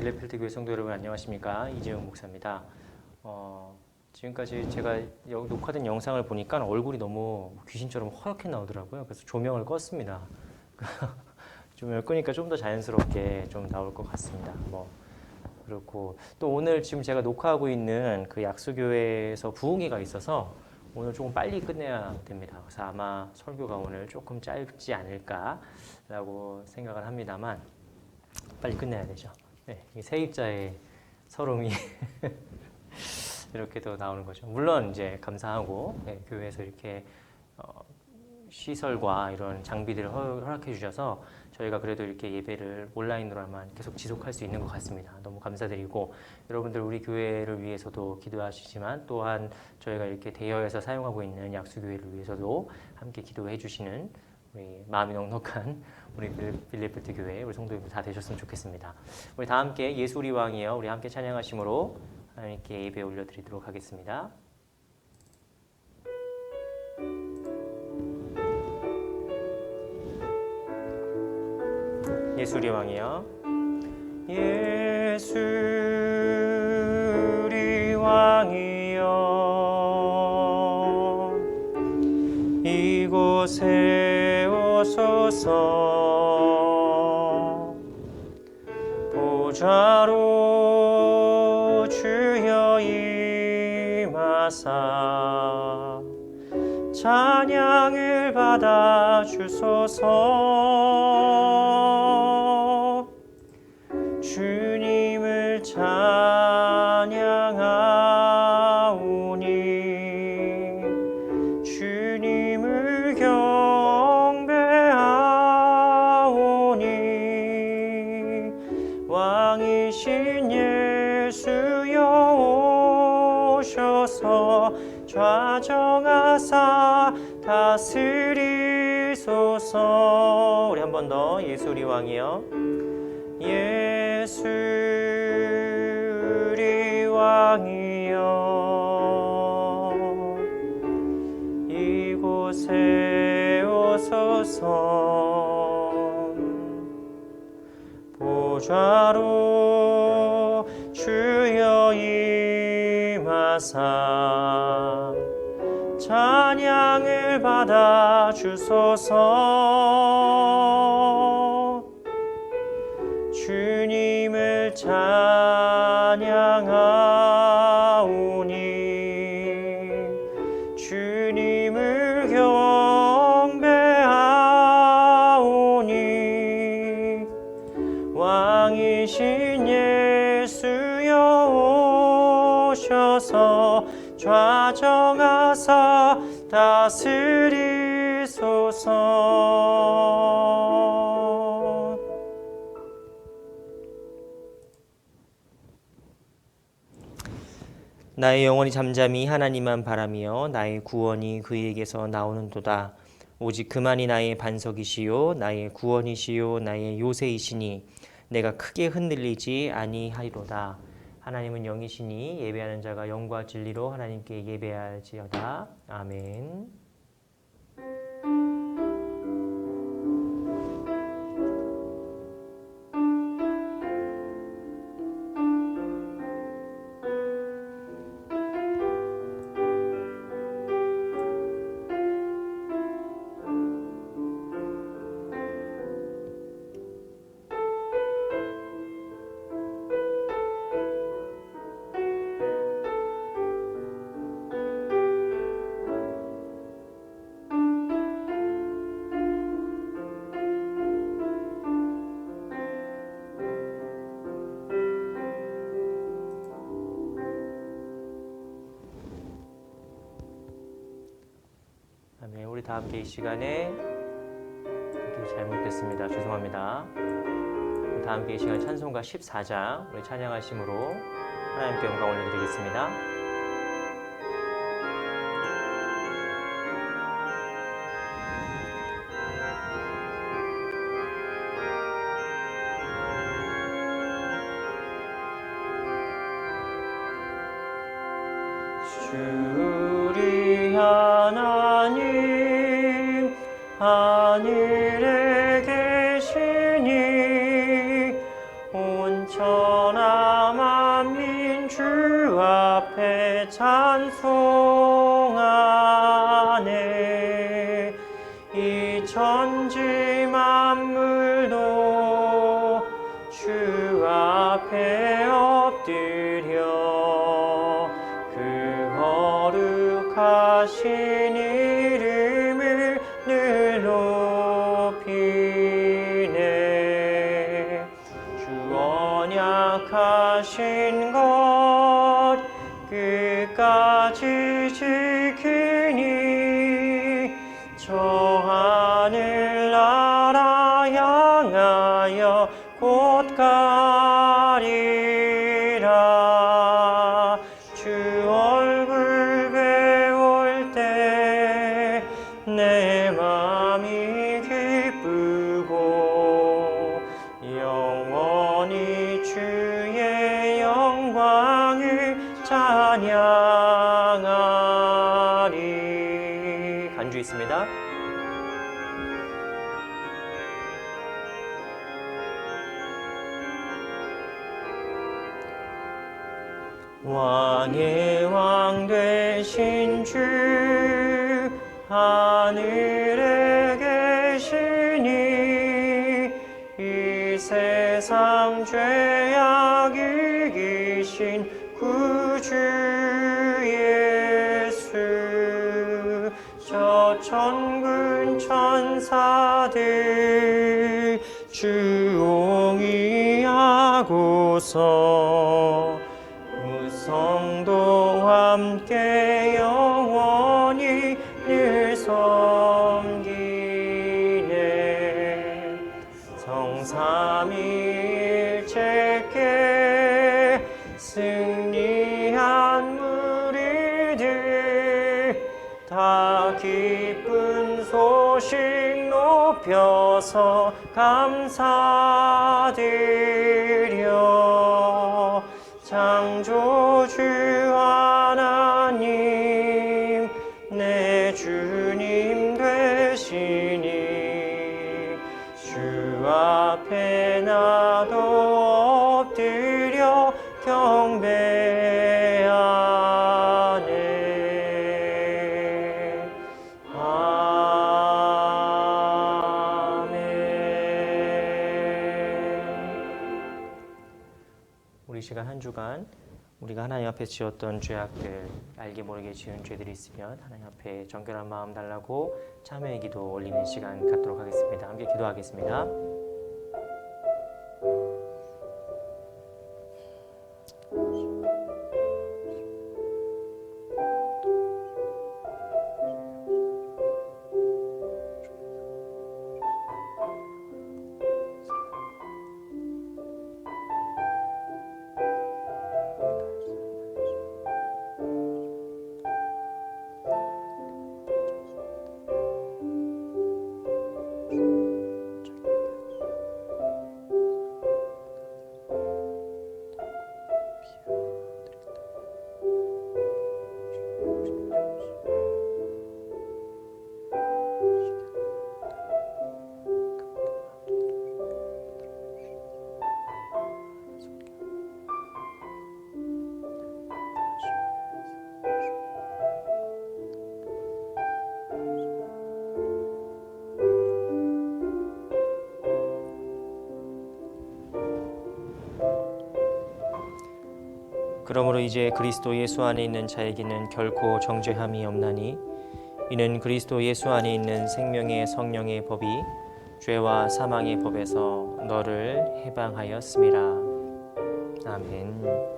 빌레필드 교회 성도 여러분 안녕하십니까? 이재용 목사입니다. 지금까지 제가 녹화된 영상을 보니까 얼굴이 너무 귀신처럼 허옇게 나오더라고요. 그래서 조명을 껐습니다. 조명을 끄니까 좀 더 자연스럽게 좀 나올 것 같습니다. 그렇고 또 오늘 지금 제가 녹화하고 있는 그 약수교회에서 부흥회가 있어서 오늘 조금 빨리 끝내야 됩니다. 그래서 아마 설교가 오늘 조금 짧지 않을까라고 생각을 합니다만 빨리 끝내야 되죠. 네, 세입자의 서름이 이렇게 또 나오는 거죠. 물론 이제 감사하고 교회에서 이렇게 시설과 이런 장비들을 허락해 주셔서 저희가 그래도 이렇게 예배를 온라인으로만 계속 지속할 수 있는 것 같습니다. 너무 감사드리고 여러분들 우리 교회를 위해서도 기도하시지만 또한 저희가 이렇게 대여해서 사용하고 있는 약수교회를 위해서도 함께 기도해 주시는 우리 마음이 넉넉한 우리 빌레필드 교회 우리 성도님들 다 되셨으면 좋겠습니다. 우리 다 함께 예수 우리 왕이여 우리 함께 찬양하심으로 하나님께 예배 올려드리도록 하겠습니다. 예수 우리 왕이여 예수 우리 왕이여 이곳에 오소서 보좌로 주여 임하사 찬양을 받아 주소서 주님을 찬양하오니 주님을 경배하오니 왕이신 예수여 오셔서 좌정하사 다스리소서. 우리 한 번 더 예수 우리 왕이여 예수 우리 왕이여 이곳에 오소서 보좌로 주여 임하사 찬양을 받아 주소서 주님을 찬양하오니 주님을 경배하오니 왕이신 예수여 오셔서 좌정하사 다스리소서. 나의 영혼이 잠잠히 하나님만 바라며 나의 구원이 그에게서 나오는도다. 오직 그만이 나의 반석이시요 나의 구원이시요 나의 요새이시니 내가 크게 흔들리지 아니하리로다. 하나님은 영이시니 예배하는 자가 영과 진리로 하나님께 예배할지어다. 아멘. 우리 다 함께 이 시간에 잘못됐습니다. 죄송합니다. 우리 다 함께 이 시간 찬송가 14장 우리 찬양하심으로 하나님께 영광 올려드리겠습니다. 우리 하나님 하늘에 계시니 온천한 찬송하네. 이 천지 만물도 주 앞에 엎드려 그 거룩하신 이름을 늘 높이네. 주 언약하신 것 끝까지 지키니 저 하늘나라 향하여 곧 가리라. 주 얼굴 배울 때 내 맘이 기쁘고 영원히 주의 영광을 찬양하리. 간주 있습니다. 왕의 왕 되신 주 하늘에 계시니 이 세상 죄악 이기신 구주 예수. 저 천군 천사들 주옹이하고서 성도 함께 영원히 늘 섬기네. 성삼위일체께 승리한 무리들 다 기쁜 소식 높여서 감사드려. 창조주 하나님 내 주님 되시니 주 앞에 나도 엎드려 경배하네. 우리 시간 한 주간 우리가 하나님 앞에 지었던 죄악들, 알게 모르게 지은 죄들이 있으면 하나님 앞에 정결한 마음 달라고 참회의 기도 올리는 시간 갖도록 하겠습니다. 함께 기도하겠습니다. 그러므로 이제 그리스도 예수 안에 있는 자에게는 결코 정죄함이 없나니 이는 그리스도 예수 안에 있는 생명의 성령의 법이 죄와 사망의 법에서 너를 해방하였음이라. 아멘.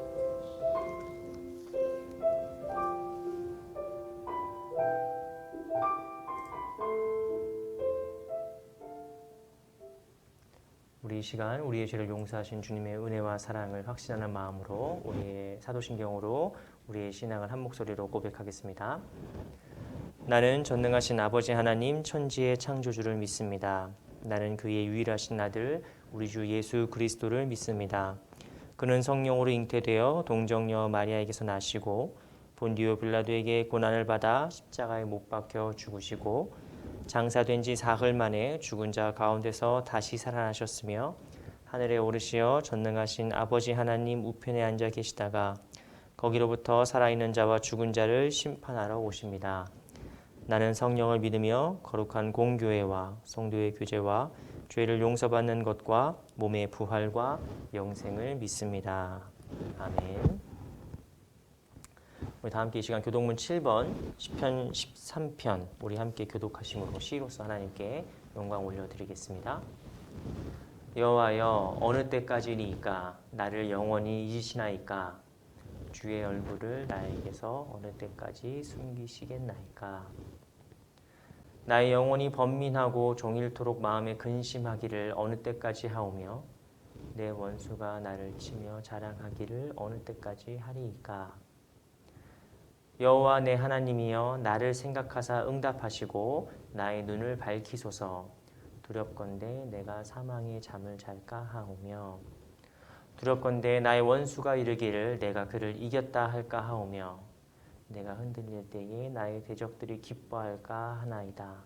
우리 이 시간 우리의 죄를 용서하신 주님의 은혜와 사랑을 확신하는 마음으로 우리의 사도신경으로 우리의 신앙을 한 목소리로 고백하겠습니다. 나는 전능하신 아버지 하나님 천지의 창조주를 믿습니다. 나는 그의 유일하신 아들 우리 주 예수 그리스도를 믿습니다. 그는 성령으로 잉태되어 동정녀 마리아에게서 나시고 본디오 빌라도에게 고난을 받아 십자가에 못 박혀 죽으시고 장사된 지 사흘 만에 죽은 자 가운데서 다시 살아나셨으며 하늘에 오르시어 전능하신 아버지 하나님 우편에 앉아 계시다가 거기로부터 살아있는 자와 죽은 자를 심판하러 오십니다. 나는 성령을 믿으며 거룩한 공교회와 성도의 교제와 죄를 용서받는 것과 몸의 부활과 영생을 믿습니다. 아멘. 우리 다 함께 이 시간 교독문 7번 시편 13편 우리 함께 교독하심으로 시로서 하나님께 영광 올려드리겠습니다. 여호와여 어느 때까지니까 나를 영원히 잊으시나이까 주의 얼굴을 나에게서 어느 때까지 숨기시겠나이까. 나의 영혼이 번민하고 종일토록 마음에 근심하기를 어느 때까지 하오며 내 원수가 나를 치며 자랑하기를 어느 때까지 하리이까. 여호와 내 하나님이여 나를 생각하사 응답하시고 나의 눈을 밝히소서. 두렵건대 내가 사망의 잠을 잘까 하오며 두렵건대 나의 원수가 이르기를 내가 그를 이겼다 할까 하오며 내가 흔들릴 때에 나의 대적들이 기뻐할까 하나이다.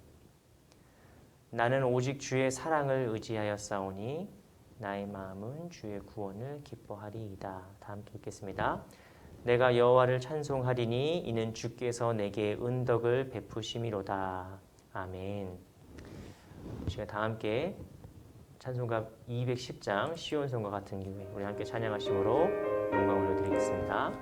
나는 오직 주의 사랑을 의지하여 싸우니 나의 마음은 주의 구원을 기뻐하리이다. 다 함께 읽겠습니다. 내가 여호와를 찬송하리니 이는 주께서 내게 은덕을 베푸심이로다. 아멘. 제가 다 함께 찬송가 210장 시온성과 같은 교회 우리 함께 찬양하심으로 영광 올려드리겠습니다.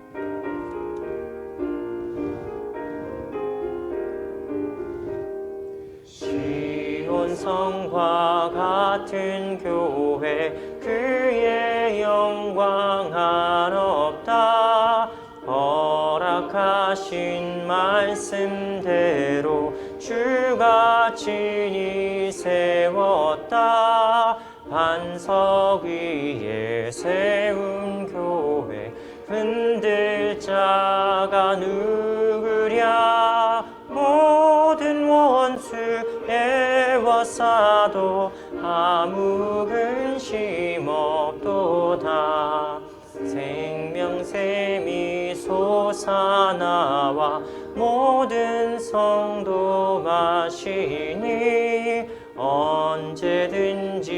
시온성과 같은 교회 그의 영광 한없다. 허락하신 말씀대로 주가 친히 세웠다. 반석 위에 세운 교회 흔들 자가 누구랴. 모든 원수 애워싸도 아무 근심 없도다. 생명샘이 솟아나와 모든 성도 마시니 언제든지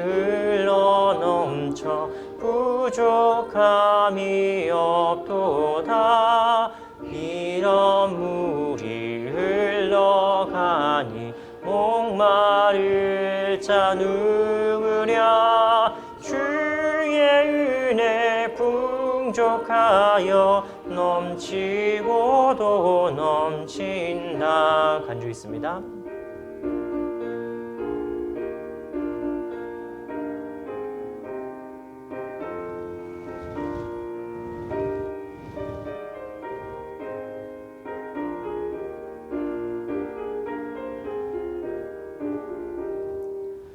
흘러넘쳐 부족함이 없도다. 이런 물이 흘러가니 목마를 자 누구랴. 주의 은혜 풍족하여 넘치고도 넘친다. 간주 있습니다.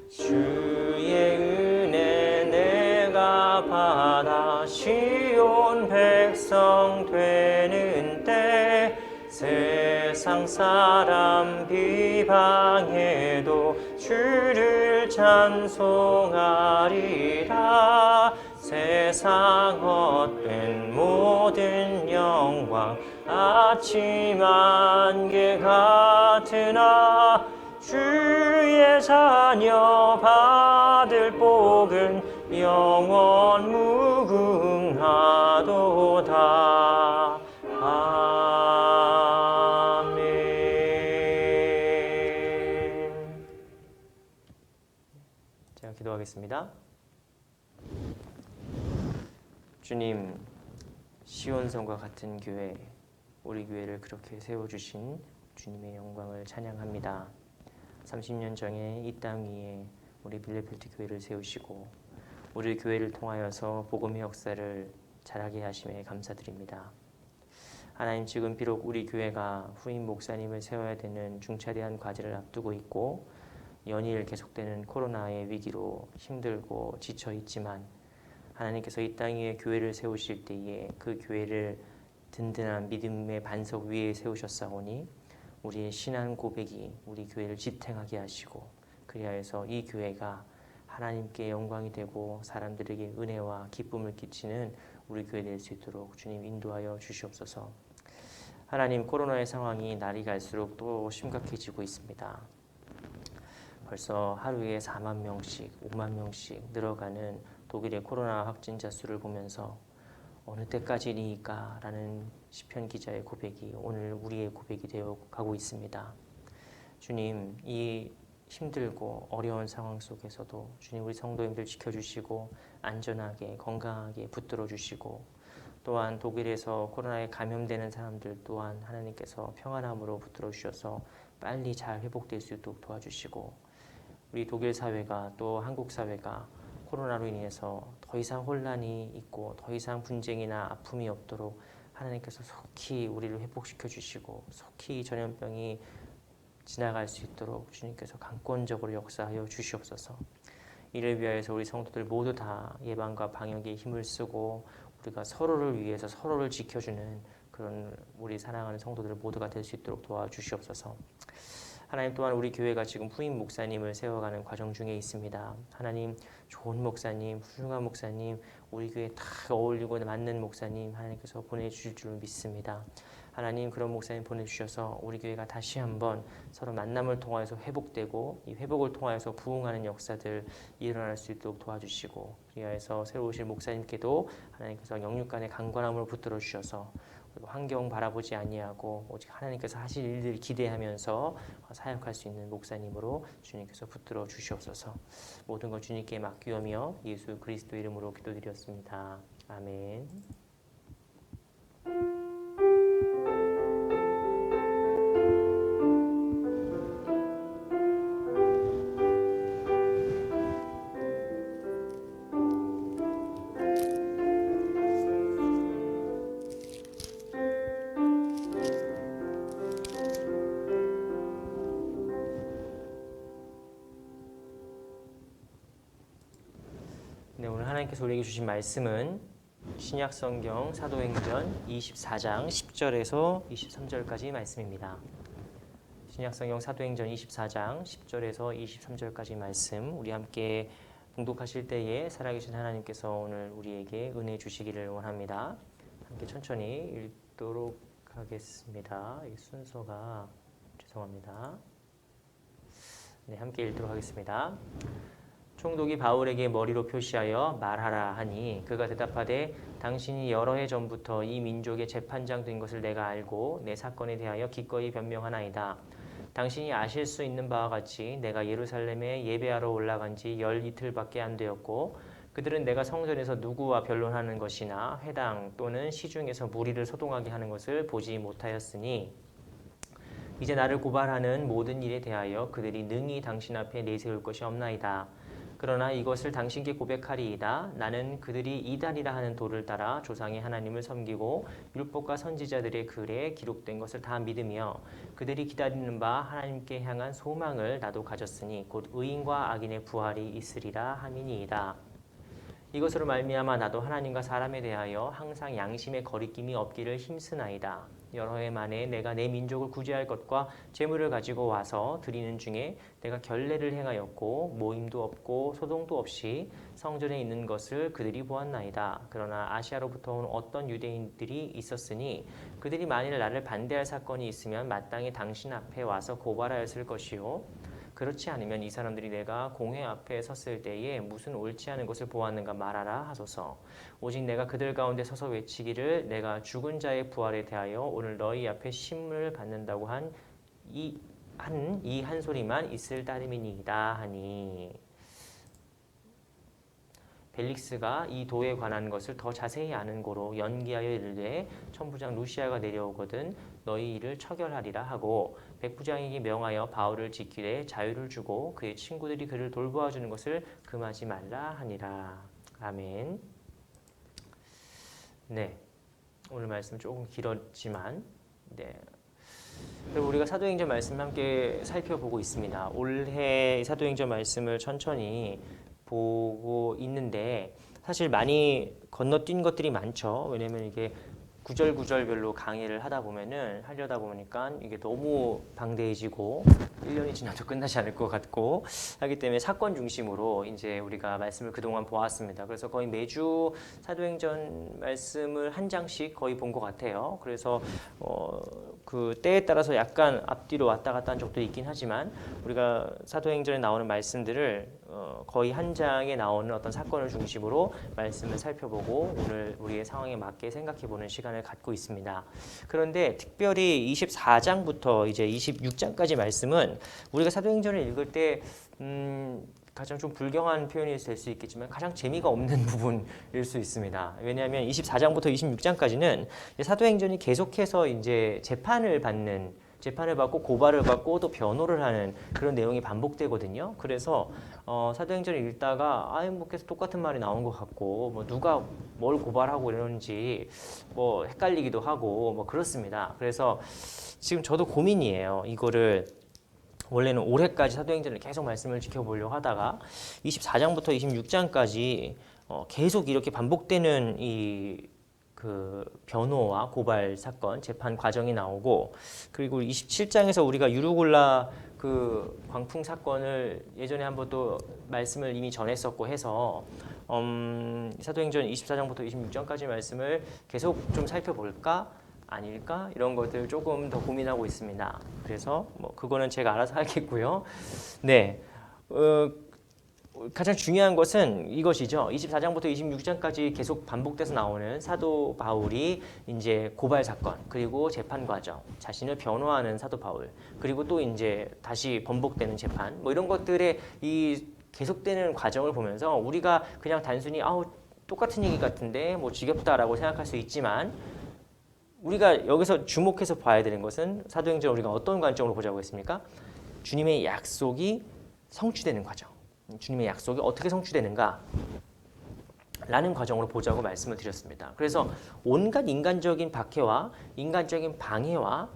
주의 은혜 내가 받아 시온 백성 되는 때 세상 사람 비방해도 주를 찬송하리라. 세상 헛된 모든 영광 아침 안개 같으나 주의 자녀 받을 복은 영원 무궁하도다. 아멘. 제가 기도하겠습니다. 주님, 시온성과 같은 교회, 우리 교회를 그렇게 세워주신 주님의 영광을 찬양합니다. 30년 전에 이 땅 위에 우리 빌레필드 교회를 세우시고 우리 교회를 통하여서 복음의 역사를 잘하게 하심에 감사드립니다. 하나님, 지금 비록 우리 교회가 후임 목사님을 세워야 되는 중차대한 과제를 앞두고 있고 연일 계속되는 코로나의 위기로 힘들고 지쳐 있지만 하나님께서 이 땅 위에 교회를 세우실 때에 그 교회를 든든한 믿음의 반석 위에 세우셨사오니 우리의 신앙 고백이 우리 교회를 지탱하게 하시고 그리하여서 이 교회가 하나님께 영광이 되고 사람들에게 은혜와 기쁨을 끼치는 우리 교회 될 수 있도록 주님 인도하여 주시옵소서. 하나님, 코로나의 상황이 날이 갈수록 또 심각해지고 있습니다. 벌써 하루에 4만 명씩, 5만 명씩 늘어가는 독일의 코로나 확진자 수를 보면서 어느 때까지니까 라는 시편 기자의 고백이 오늘 우리의 고백이 되어 가고 있습니다. 주님, 이 힘들고 어려운 상황 속에서도 주님 우리 성도님들 지켜주시고 안전하게 건강하게 붙들어 주시고 또한 독일에서 코로나에 감염되는 사람들 또한 하나님께서 평안함으로 붙들어 주셔서 빨리 잘 회복될 수 있도록 도와주시고 우리 독일 사회가 또 한국 사회가 코로나로 인해서 더 이상 혼란이 있고 더 이상 분쟁이나 아픔이 없도록 하나님께서 속히 우리를 회복시켜 주시고 속히 전염병이 지나갈 수 있도록 주님께서 강권적으로 역사하여 주시옵소서. 이를 위하여서 우리 성도들 모두 다 예방과 방역에 힘을 쓰고 우리가 서로를 위해서 서로를 지켜주는 그런 우리 사랑하는 성도들 모두가 될 수 있도록 도와주시옵소서. 하나님 또한 우리 교회가 지금 후임 목사님을 세워가는 과정 중에 있습니다. 하나님 좋은 목사님, 훌륭한 목사님, 우리 교회에 다 어울리고 맞는 목사님 하나님께서 보내주실 줄 믿습니다. 하나님 그런 목사님 보내주셔서 우리 교회가 다시 한번 서로 만남을 통하여서 회복되고 이 회복을 통하여서 부흥하는 역사들 일어날 수 있도록 도와주시고 그리하여서 새로 오실 목사님께도 하나님께서 영육간의 강건함으로 붙들어 주셔서 환경 바라보지 아니하고 오직 하나님께서 하실 일들을 기대하면서 사역할 수 있는 목사님으로 주님께서 붙들어 주시옵소서. 모든 것 주님께 맡기오며 예수 그리스도 이름으로 기도드렸습니다. 아멘. 네, 오늘 하나님께서 우리에게 주신 말씀은 신약성경 사도행전 24장 10절에서 23절까지 말씀입니다. 신약성경 사도행전 24장 10절에서 23절까지 말씀 우리 함께 봉독하실 때에 살아계신 하나님께서 오늘 우리에게 은혜 주시기를 원합니다. 함께 천천히 읽도록 하겠습니다. 이 순서가 죄송합니다. 네, 함께 읽도록 하겠습니다. 총독이 바울에게 머리로 표시하여 말하라 하니 그가 대답하되 당신이 여러 해 전부터 이 민족의 재판장 된 것을 내가 알고 내 사건에 대하여 기꺼이 변명하나이다. 당신이 아실 수 있는 바와 같이 내가 예루살렘에 예배하러 올라간 지 열 이틀밖에 안 되었고 그들은 내가 성전에서 누구와 변론하는 것이나 회당 또는 시중에서 무리를 소동하게 하는 것을 보지 못하였으니 이제 나를 고발하는 모든 일에 대하여 그들이 능히 당신 앞에 내세울 것이 없나이다. 그러나 이것을 당신께 고백하리이다. 나는 그들이 이단이라 하는 도를 따라 조상의 하나님을 섬기고 율법과 선지자들의 글에 기록된 것을 다 믿으며 그들이 기다리는 바 하나님께 향한 소망을 나도 가졌으니 곧 의인과 악인의 부활이 있으리라 함이니이다. 이것으로 말미암아 나도 하나님과 사람에 대하여 항상 양심의 거리낌이 없기를 힘쓰나이다. 여러 해 만에 내가 내 민족을 구제할 것과 재물을 가지고 와서 드리는 중에 내가 결례를 행하였고 모임도 없고 소동도 없이 성전에 있는 것을 그들이 보았나이다. 그러나 아시아로부터 온 어떤 유대인들이 있었으니 그들이 만일 나를 반대할 사건이 있으면 마땅히 당신 앞에 와서 고발하였을 것이요 그렇지 않으면 이 사람들이 내가 공회 앞에 섰을 때에 무슨 옳지 않은 것을 보았는가 말하라 하소서. 오직 내가 그들 가운데 서서 외치기를 내가 죽은 자의 부활에 대하여 오늘 너희 앞에 심문을 받는다고 한 이 한 소리만 있을 따름이니이다 하니 벨릭스가 이 도에 관한 것을 더 자세히 아는 고로 연기하여 이르되 천부장 루시아가 내려오거든 너희 일을 처결하리라 하고 백부장에게 명하여 바울을 지키되 자유를 주고 그의 친구들이 그를 돌보아주는 것을 금하지 말라 하니라. 아멘. 네, 오늘 말씀 조금 길었지만 우리가 사도행전 말씀 함께 살펴보고 있습니다. 올해 사도행전 말씀을 천천히 보고 있는데 사실 많이 건너뛴 것들이 많죠. 왜냐면 이게 구절구절별로 강의를 하려다 보니까 이게 너무 방대해지고 1년이 지나도 끝나지 않을 것 같고 하기 때문에 사건 중심으로 이제 우리가 말씀을 그동안 보았습니다. 그래서 거의 매주 사도행전 말씀을 한 장씩 거의 본 것 같아요. 그래서 그 때에 따라서 약간 앞뒤로 왔다 갔다 한 적도 있긴 하지만 우리가 사도행전에 나오는 말씀들을 거의 한 장에 나오는 어떤 사건을 중심으로 말씀을 살펴보고 오늘 우리의 상황에 맞게 생각해보는 시간을 갖고 있습니다. 그런데 특별히 24장부터 이제 26장까지 말씀은 우리가 사도행전을 읽을 때 가장 좀 불경한 표현이 될 수 있겠지만 가장 재미가 없는 부분일 수 있습니다. 왜냐하면 24장부터 26장까지는 사도행전이 계속해서 이제 재판을 받고 고발을 받고 또 변호를 하는 그런 내용이 반복되거든요. 그래서 사도행전을 읽다가 뭐 계속 똑같은 말이 나온 것 같고 뭐 누가 뭘 고발하고 이러는지 뭐 헷갈리기도 하고 뭐 그렇습니다. 그래서 지금 저도 고민이에요. 이거를 원래는 올해까지 사도행전을 계속 말씀을 지켜보려고 하다가 24장부터 26장까지 계속 이렇게 반복되는 그 변호와 고발 사건, 재판 과정이 나오고 그리고 27장에서 우리가 유르골라 그 광풍 사건을 예전에 한번 또 말씀을 이미 전했었고 해서 사도행전 24장부터 26장까지 말씀을 계속 좀 살펴볼까? 아닐까? 이런 것들 조금 더 고민하고 있습니다. 그래서 뭐 그거는 제가 알아서 하겠고요. 네. 가장 중요한 것은 이것이죠. 24장부터 26장까지 계속 반복돼서 나오는 사도 바울이 이제 고발 사건, 그리고 재판 과정, 자신을 변호하는 사도 바울, 그리고 또 이제 다시 번복되는 재판, 뭐 이런 것들의 이 계속되는 과정을 보면서 우리가 그냥 단순히 똑같은 얘기 같은데 뭐 지겹다라고 생각할 수 있지만 우리가 여기서 주목해서 봐야 되는 것은 사도행전 우리가 어떤 관점으로 보자고 했습니까? 주님의 약속이 성취되는 과정. 주님의 약속이 어떻게 성취되는가? 라는 과정으로 보자고 말씀을 드렸습니다. 그래서 온갖 인간적인 박해와 인간적인 방해와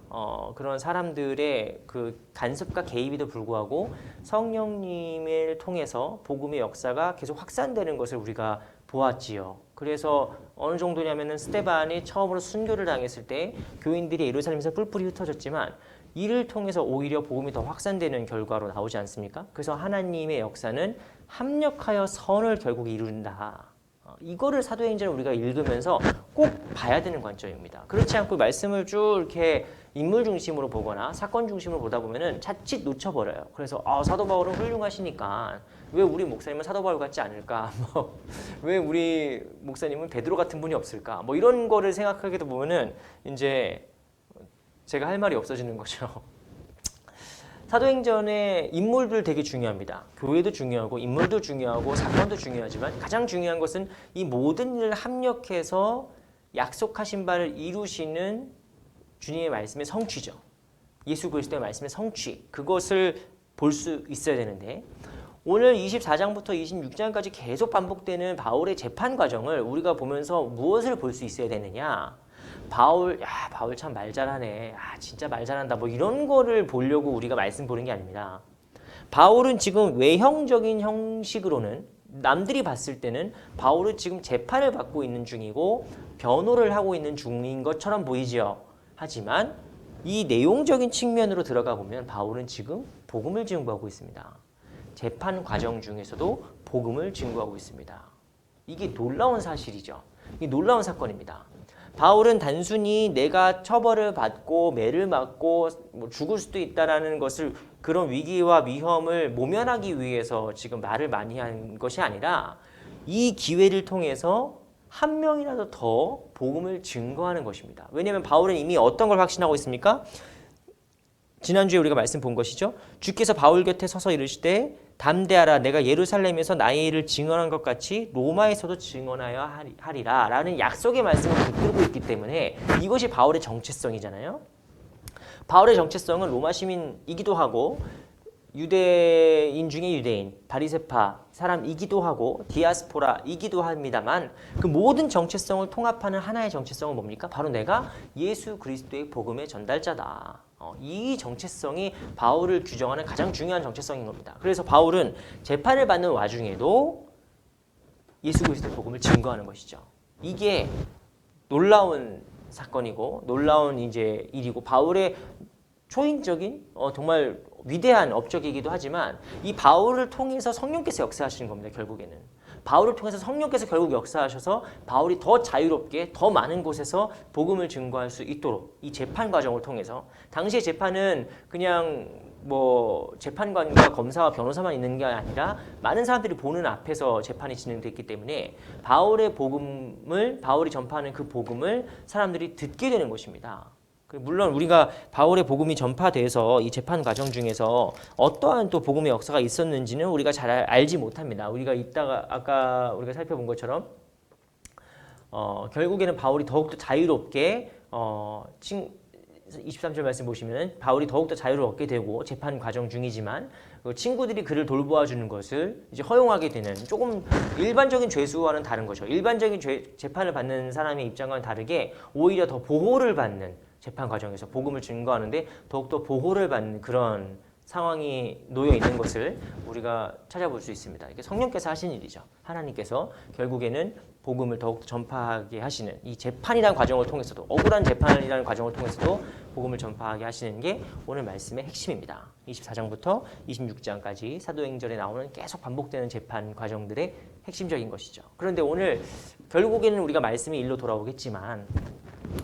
그런 사람들의 그 간섭과 개입에도 불구하고 성령님을 통해서 복음의 역사가 계속 확산되는 것을 우리가 보았지요. 그래서 어느 정도냐면은 스데반이 처음으로 순교를 당했을 때 교인들이 예루살렘에서 뿔뿔이 흩어졌지만 이를 통해서 오히려 복음이 더 확산되는 결과로 나오지 않습니까? 그래서 하나님의 역사는 합력하여 선을 결국 이룬다. 이거를 사도행전을 우리가 읽으면서 꼭 봐야 되는 관점입니다. 그렇지 않고 말씀을 쭉 이렇게 인물 중심으로 보거나 사건 중심으로 보다 보면은 자칫 놓쳐버려요. 그래서 사도 바울은 훌륭하시니까 왜 우리 목사님은 사도 바울 같지 않을까? 왜 우리 목사님은 베드로 같은 분이 없을까? 뭐 이런 거를 생각하게 보면은 이제 제가 할 말이 없어지는 거죠. 사도행전의 인물들 되게 중요합니다. 교회도 중요하고 인물도 중요하고 사건도 중요하지만 가장 중요한 것은 이 모든 일을 합력해서 약속하신 바를 이루시는 주님의 말씀의 성취죠. 예수 그리스도의 말씀의 성취. 그것을 볼 수 있어야 되는데 오늘 24장부터 26장까지 계속 반복되는 바울의 재판 과정을 우리가 보면서 무엇을 볼 수 있어야 되느냐? 바울 참 말 잘하네. 진짜 말 잘한다. 뭐 이런 거를 보려고 우리가 말씀 보는 게 아닙니다. 바울은 지금 외형적인 형식으로는 남들이 봤을 때는 바울은 지금 재판을 받고 있는 중이고 변호를 하고 있는 중인 것처럼 보이지요. 하지만 이 내용적인 측면으로 들어가 보면 바울은 지금 복음을 증거하고 있습니다. 재판 과정 중에서도 복음을 증거하고 있습니다. 이게 놀라운 사실이죠. 이게 놀라운 사건입니다. 바울은 단순히 내가 처벌을 받고 매를 맞고 뭐 죽을 수도 있다라는 것을 그런 위기와 위험을 모면하기 위해서 지금 말을 많이 한 것이 아니라 이 기회를 통해서 한 명이라도 더 복음을 증거하는 것입니다. 왜냐하면 바울은 이미 어떤 걸 확신하고 있습니까? 지난주에 우리가 말씀 본 것이죠. 주께서 바울 곁에 서서 이르시되 담대하라 내가 예루살렘에서 나의 일을 증언한 것 같이 로마에서도 증언하여 하리라 라는 약속의 말씀을 붙들고 있기 때문에 이것이 바울의 정체성이잖아요. 바울의 정체성은 로마 시민이기도 하고 유대인 중에 유대인, 바리새파 사람이기도 하고 디아스포라이기도 합니다만 그 모든 정체성을 통합하는 하나의 정체성은 뭡니까? 바로 내가 예수 그리스도의 복음의 전달자다. 이 정체성이 바울을 규정하는 가장 중요한 정체성인 겁니다. 그래서 바울은 재판을 받는 와중에도 예수 그리스도의 복음을 증거하는 것이죠. 이게 놀라운 사건이고 놀라운 이제 일이고 바울의 초인적인 정말 위대한 업적이기도 하지만 이 바울을 통해서 성령께서 역사하시는 겁니다. 결국에는 바울을 통해서 성령께서 결국 역사하셔서 바울이 더 자유롭게 더 많은 곳에서 복음을 증거할 수 있도록 이 재판 과정을 통해서 당시의 재판은 그냥 뭐 재판관과 검사와 변호사만 있는 게 아니라 많은 사람들이 보는 앞에서 재판이 진행됐기 때문에 바울이 전파하는 그 복음을 사람들이 듣게 되는 것입니다. 물론 우리가 바울의 복음이 전파돼서 이 재판 과정 중에서 어떠한 또 복음의 역사가 있었는지는 우리가 잘 알지 못합니다. 우리가 이따가 아까 우리가 살펴본 것처럼 결국에는 바울이 더욱더 자유롭게 23절 말씀 보시면 바울이 더욱더 자유를 얻게 되고 재판 과정 중이지만 친구들이 그를 돌보아 주는 것을 이제 허용하게 되는 조금 일반적인 죄수와는 다른 거죠. 일반적인 재판을 받는 사람의 입장과는 다르게 오히려 더 보호를 받는 재판 과정에서 복음을 증거하는데 더욱더 보호를 받는 그런 상황이 놓여 있는 것을 우리가 찾아볼 수 있습니다. 이게 성령께서 하신 일이죠. 하나님께서 결국에는 복음을 더욱 전파하게 하시는 이 재판이라는 과정을 통해서도 억울한 재판이라는 과정을 통해서도 복음을 전파하게 하시는 게 오늘 말씀의 핵심입니다. 24장부터 26장까지 사도행전에 나오는 계속 반복되는 재판 과정들의 핵심적인 것이죠. 그런데 오늘 결국에는 우리가 말씀이 일로 돌아오겠지만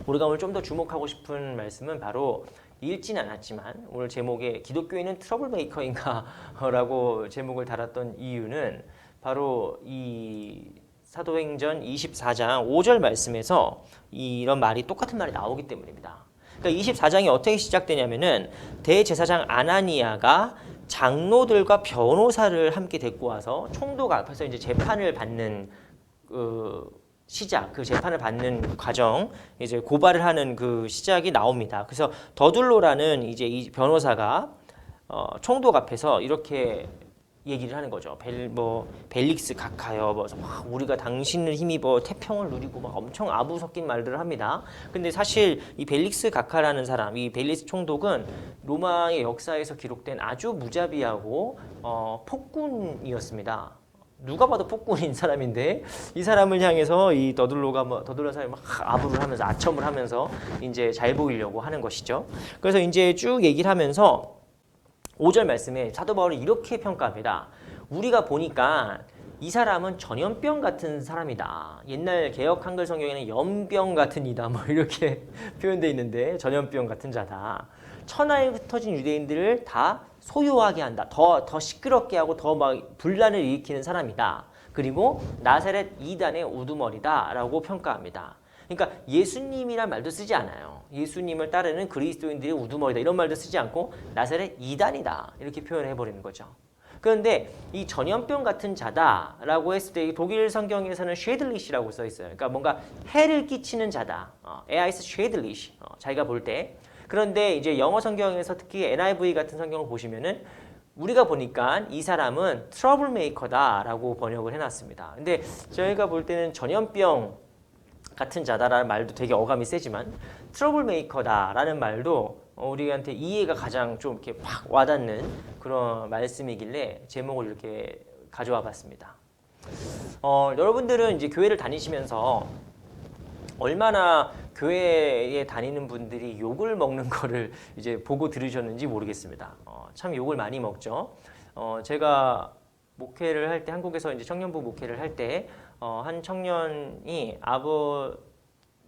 우리가 오늘 좀 더 주목하고 싶은 말씀은 바로 읽진 않았지만 오늘 제목에 기독교인은 트러블 메이커인가? 라고 제목을 달았던 이유는 바로 이 사도행전 24장 5절 말씀에서 이런 말이 똑같은 말이 나오기 때문입니다. 그러니까 24장이 어떻게 시작되냐면은 대제사장 아나니아가 장로들과 변호사를 함께 데리고 와서 총독 앞에서 이제 재판을 받는 시작, 그 재판을 받는 과정, 이제 고발을 하는 그 시작이 나옵니다. 그래서 더둘로라는 이제 이 변호사가 총독 앞에서 이렇게 얘기를 하는 거죠. 벨릭스 각하여, 우리가 당신을 힘입어 태평을 누리고 막 엄청 아부 섞인 말들을 합니다. 근데 사실 이 벨릭스 각하라는 사람, 이 벨릭스 총독은 로마의 역사에서 기록된 아주 무자비하고 폭군이었습니다. 누가 봐도 폭군인 사람인데 이 사람을 향해서 이 더둘로 사람이 막 아부를 하면서 아첨을 하면서 이제 잘 보이려고 하는 것이죠. 그래서 이제 쭉 얘기를 하면서 5절 말씀에 사도 바울이 이렇게 평가합니다. 우리가 보니까 이 사람은 전염병 같은 사람이다. 옛날 개역 한글 성경에는 연병 같은 이다 뭐 이렇게 표현되어 있는데 전염병 같은 자다. 천하에 흩어진 유대인들을 다 소요하게 한다. 더 시끄럽게 하고 더 막 분란을 일으키는 사람이다. 그리고 나사렛 이단의 우두머리다 라고 평가합니다. 그러니까 예수님이란 말도 쓰지 않아요. 예수님을 따르는 그리스도인들의 우두머리다 이런 말도 쓰지 않고 나사렛 이단이다 이렇게 표현을 해버리는 거죠. 그런데 이 전염병 같은 자다라고 했을 때 독일 성경에서는 쉐들리시라고 써 있어요. 그러니까 뭔가 해를 끼치는 자다. 에아이스 쉐들리시. 자기가 볼 때. 그런데 이제 영어 성경에서 특히 NIV 같은 성경을 보시면은 우리가 보니까 이 사람은 트러블 메이커다라고 번역을 해놨습니다. 근데 저희가 볼 때는 전염병 같은 자다라는 말도 되게 어감이 세지만 트러블 메이커다라는 말도 우리한테 이해가 가장 좀 이렇게 확 와닿는 그런 말씀이길래 제목을 이렇게 가져와 봤습니다. 여러분들은 이제 교회를 다니시면서 얼마나 교회에 다니는 분들이 욕을 먹는 거를 이제 보고 들으셨는지 모르겠습니다. 참 욕을 많이 먹죠. 제가 목회를 할 때 한국에서 이제 청년부 목회를 할 때 한 청년이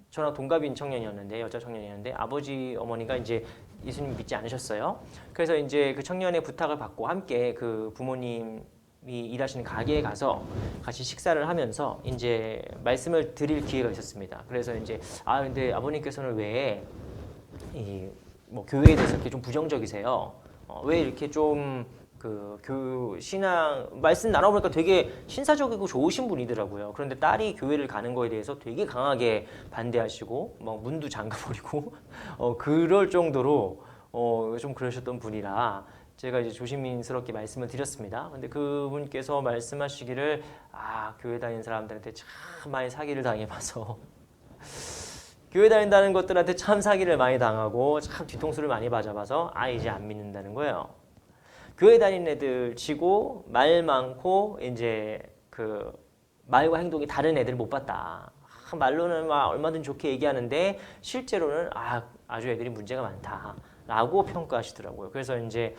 저랑 동갑인 청년이었는데 여자 청년이었는데 아버지 어머니가 이제 예수님 믿지 않으셨어요. 그래서 이제 그 청년의 부탁을 받고 함께 그 부모님이 일하시는 가게에 가서 같이 식사를 하면서 이제 말씀을 드릴 기회가 있었습니다. 그래서 이제 근데 아버님께서는 왜 뭐 교회에 대해서 이렇게 좀 부정적이세요? 왜 이렇게 좀 신앙 말씀 나눠보니까 되게 신사적이고 좋으신 분이더라고요. 그런데 딸이 교회를 가는 거에 대해서 되게 강하게 반대하시고 막 문도 잠가버리고 그럴 정도로 좀 그러셨던 분이라 제가 이제 조심스럽게 말씀을 드렸습니다. 근데 그분께서 말씀하시기를 교회 다니는 사람들한테 참 많이 사기를 당해봐서 교회 다닌다는 것들한테 참 사기를 많이 당하고 참 뒤통수를 많이 맞아봐서 이제 안 믿는다는 거예요. 교회 다니는 애들 치고 말 많고 이제 그 말과 행동이 다른 애들 못 봤다. 말로는 막 얼마든 좋게 얘기하는데 실제로는 아주 애들이 문제가 많다라고 평가하시더라고요. 그래서 이제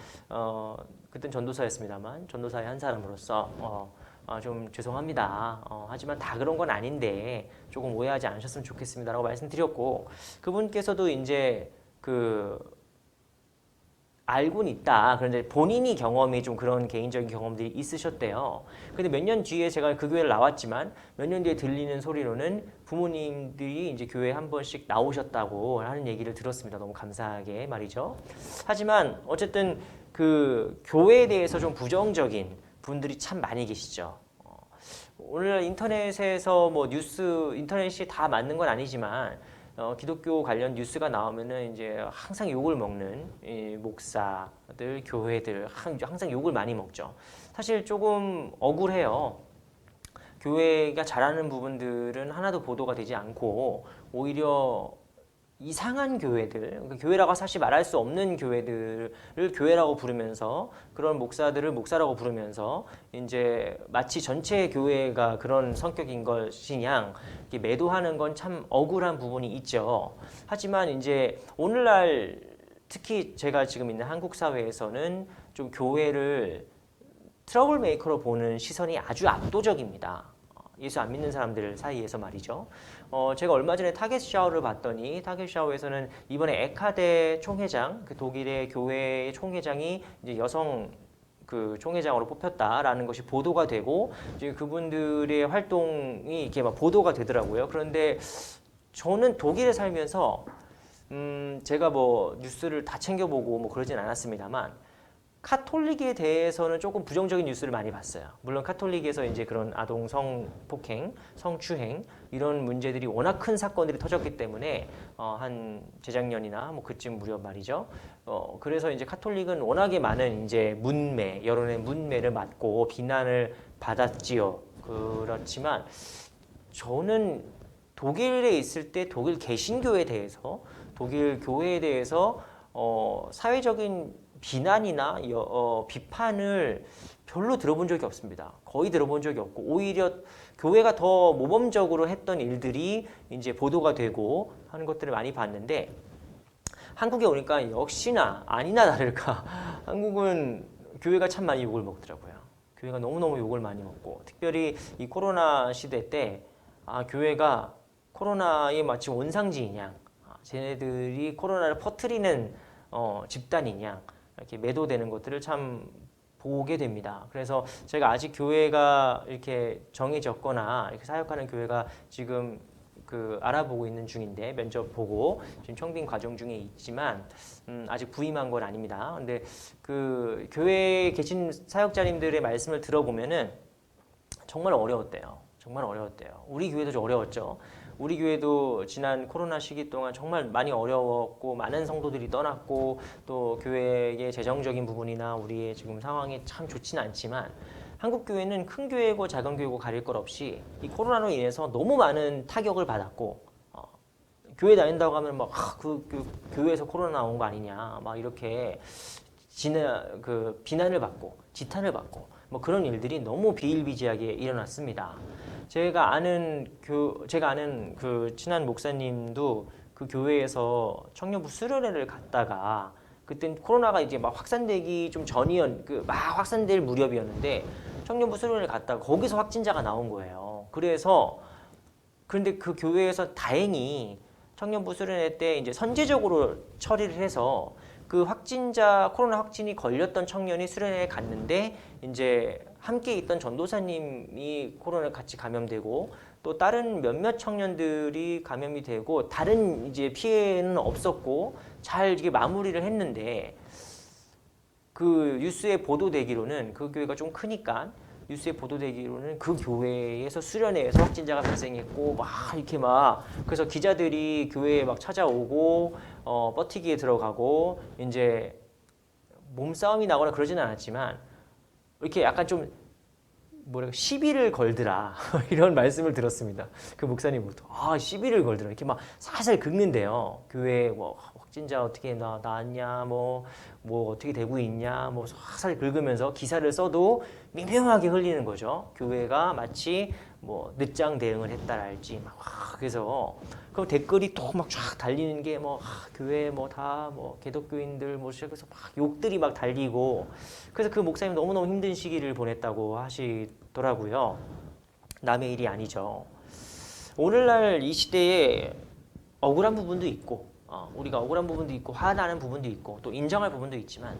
그땐 전도사였습니다만 전도사의 한 사람으로서 좀 죄송합니다. 하지만 다 그런 건 아닌데 조금 오해하지 않으셨으면 좋겠습니다라고 말씀드렸고 그분께서도 이제 알고는 있다. 그런데 본인이 경험이 좀 그런 개인적인 경험들이 있으셨대요. 근데 몇 년 뒤에 제가 그 교회를 나왔지만 몇 년 뒤에 들리는 소리로는 부모님들이 이제 교회에 한 번씩 나오셨다고 하는 얘기를 들었습니다. 너무 감사하게 말이죠. 하지만 어쨌든 그 교회에 대해서 좀 부정적인 분들이 참 많이 계시죠. 오늘 인터넷에서 뭐 뉴스, 인터넷이 다 맞는 건 아니지만 기독교 관련 뉴스가 나오면은 이제 항상 욕을 먹는 이 목사들, 교회들 항상 욕을 많이 먹죠. 사실 조금 억울해요. 교회가 잘하는 부분들은 하나도 보도가 되지 않고 오히려 이상한 교회들, 그러니까 교회라고 사실 말할 수 없는 교회들을 교회라고 부르면서 그런 목사들을 목사라고 부르면서 이제 마치 전체 교회가 그런 성격인 것이냥 매도하는 건 참 억울한 부분이 있죠. 하지만 이제 오늘날 특히 제가 지금 있는 한국 사회에서는 좀 교회를 트러블 메이커로 보는 시선이 아주 압도적입니다. 예수 안 믿는 사람들 사이에서 말이죠. 제가 얼마 전에 타겟 샤워를 봤더니 타겟 샤워에서는 이번에 에카데 총회장, 그 독일의 교회의 총회장이 이제 여성 그 총회장으로 뽑혔다라는 것이 보도가 되고 이제 그분들의 활동이 이렇게 막 보도가 되더라고요. 그런데 저는 독일에 살면서 제가 뭐 뉴스를 다 챙겨보고 뭐 그러진 않았습니다만 카톨릭에 대해서는 조금 부정적인 뉴스를 많이 봤어요. 물론 카톨릭에서 이제 그런 아동 성폭행, 성추행 이런 문제들이 워낙 큰 사건들이 터졌기 때문에 한 재작년이나 뭐 그쯤 무렵 말이죠. 그래서 이제 카톨릭은 워낙에 많은 이제 문매, 여론의 문매를 맞고 비난을 받았지요. 그렇지만 저는 독일에 있을 때 독일 개신교에 대해서 독일 교회에 대해서 사회적인 비난이나 비판을 별로 들어본 적이 없습니다. 거의 들어본 적이 없고 오히려 교회가 더 모범적으로 했던 일들이 이제 보도가 되고 하는 것들을 많이 봤는데 한국에 오니까 역시나 아니나 다를까 한국은 교회가 참 많이 욕을 먹더라고요. 교회가 너무너무 욕을 많이 먹고 특별히 이 코로나 시대 때 교회가 코로나의 마치 원상지인 양 쟤네들이 코로나를 퍼뜨리는 집단인 양 이렇게 매도되는 것들을 참 보게 됩니다. 그래서 제가 아직 교회가 이렇게 정해졌거나 이렇게 사역하는 교회가 지금 그 알아보고 있는 중인데 면접 보고 지금 청빙 과정 중에 있지만 아직 부임한 건 아닙니다. 근데 그 교회에 계신 사역자님들의 말씀을 들어보면은 정말 어려웠대요. 정말 어려웠대요. 우리 교회도 좀 어려웠죠. 우리 교회도 지난 코로나 시기 동안 정말 많이 어려웠고 많은 성도들이 떠났고 또 교회의 재정적인 부분이나 우리의 지금 상황이 참 좋지는 않지만 한국 교회는 큰 교회고 작은 교회고 가릴 것 없이 이 코로나로 인해서 너무 많은 타격을 받았고 교회 다닌다고 하면 막 그 교회에서 코로나 나온 거 아니냐 막 이렇게 비난을 받고 지탄을 받고 뭐 그런 일들이 너무 비일비재하게 일어났습니다. 제가 아는 그 친한 목사님도 그 교회에서 청년부 수련회를 갔다가 그땐 코로나가 이제 막 확산되기 좀 막 확산될 무렵이었는데 청년부 수련회를 갔다가 거기서 확진자가 나온 거예요. 그런데 그 교회에서 다행히 청년부 수련회 때 이제 선제적으로 처리를 해서 그 코로나 확진이 걸렸던 청년이 수련회에 갔는데 이제 함께 있던 전도사님이 코로나에 같이 감염되고 또 다른 몇몇 청년들이 감염이 되고 다른 이제 피해는 없었고 잘 이게 마무리를 했는데 그 뉴스에 보도되기로는 그 교회가 좀 크니까 뉴스에 보도되기로는 그 교회에서 수련회에서 확진자가 발생했고 그래서 기자들이 교회에 막 찾아오고 버티기에 들어가고 이제 몸싸움이 나거나 그러지는 않았지만 이렇게 약간 좀 시비를 걸더라 이런 말씀을 들었습니다. 그 목사님부터 시비를 걸더라 이렇게 막 살살 긁는데요. 교회 확진자 어떻게 나왔냐 뭐 어떻게 되고 있냐 뭐 살살 긁으면서 기사를 써도 미묘하게 흘리는 거죠. 교회가 마치 뭐 늦장 대응을 했다랄지 그래서 그 댓글이 또 막 쫙 달리는 게 교회 다 개독교인들 시작해서 막 욕들이 막 달리고 그래서 그 목사님 너무너무 힘든 시기를 보냈다고 하시더라고요. 남의 일이 아니죠. 오늘날 이 시대에 억울한 부분도 있고 우리가 억울한 부분도 있고 화나는 부분도 있고 또 인정할 부분도 있지만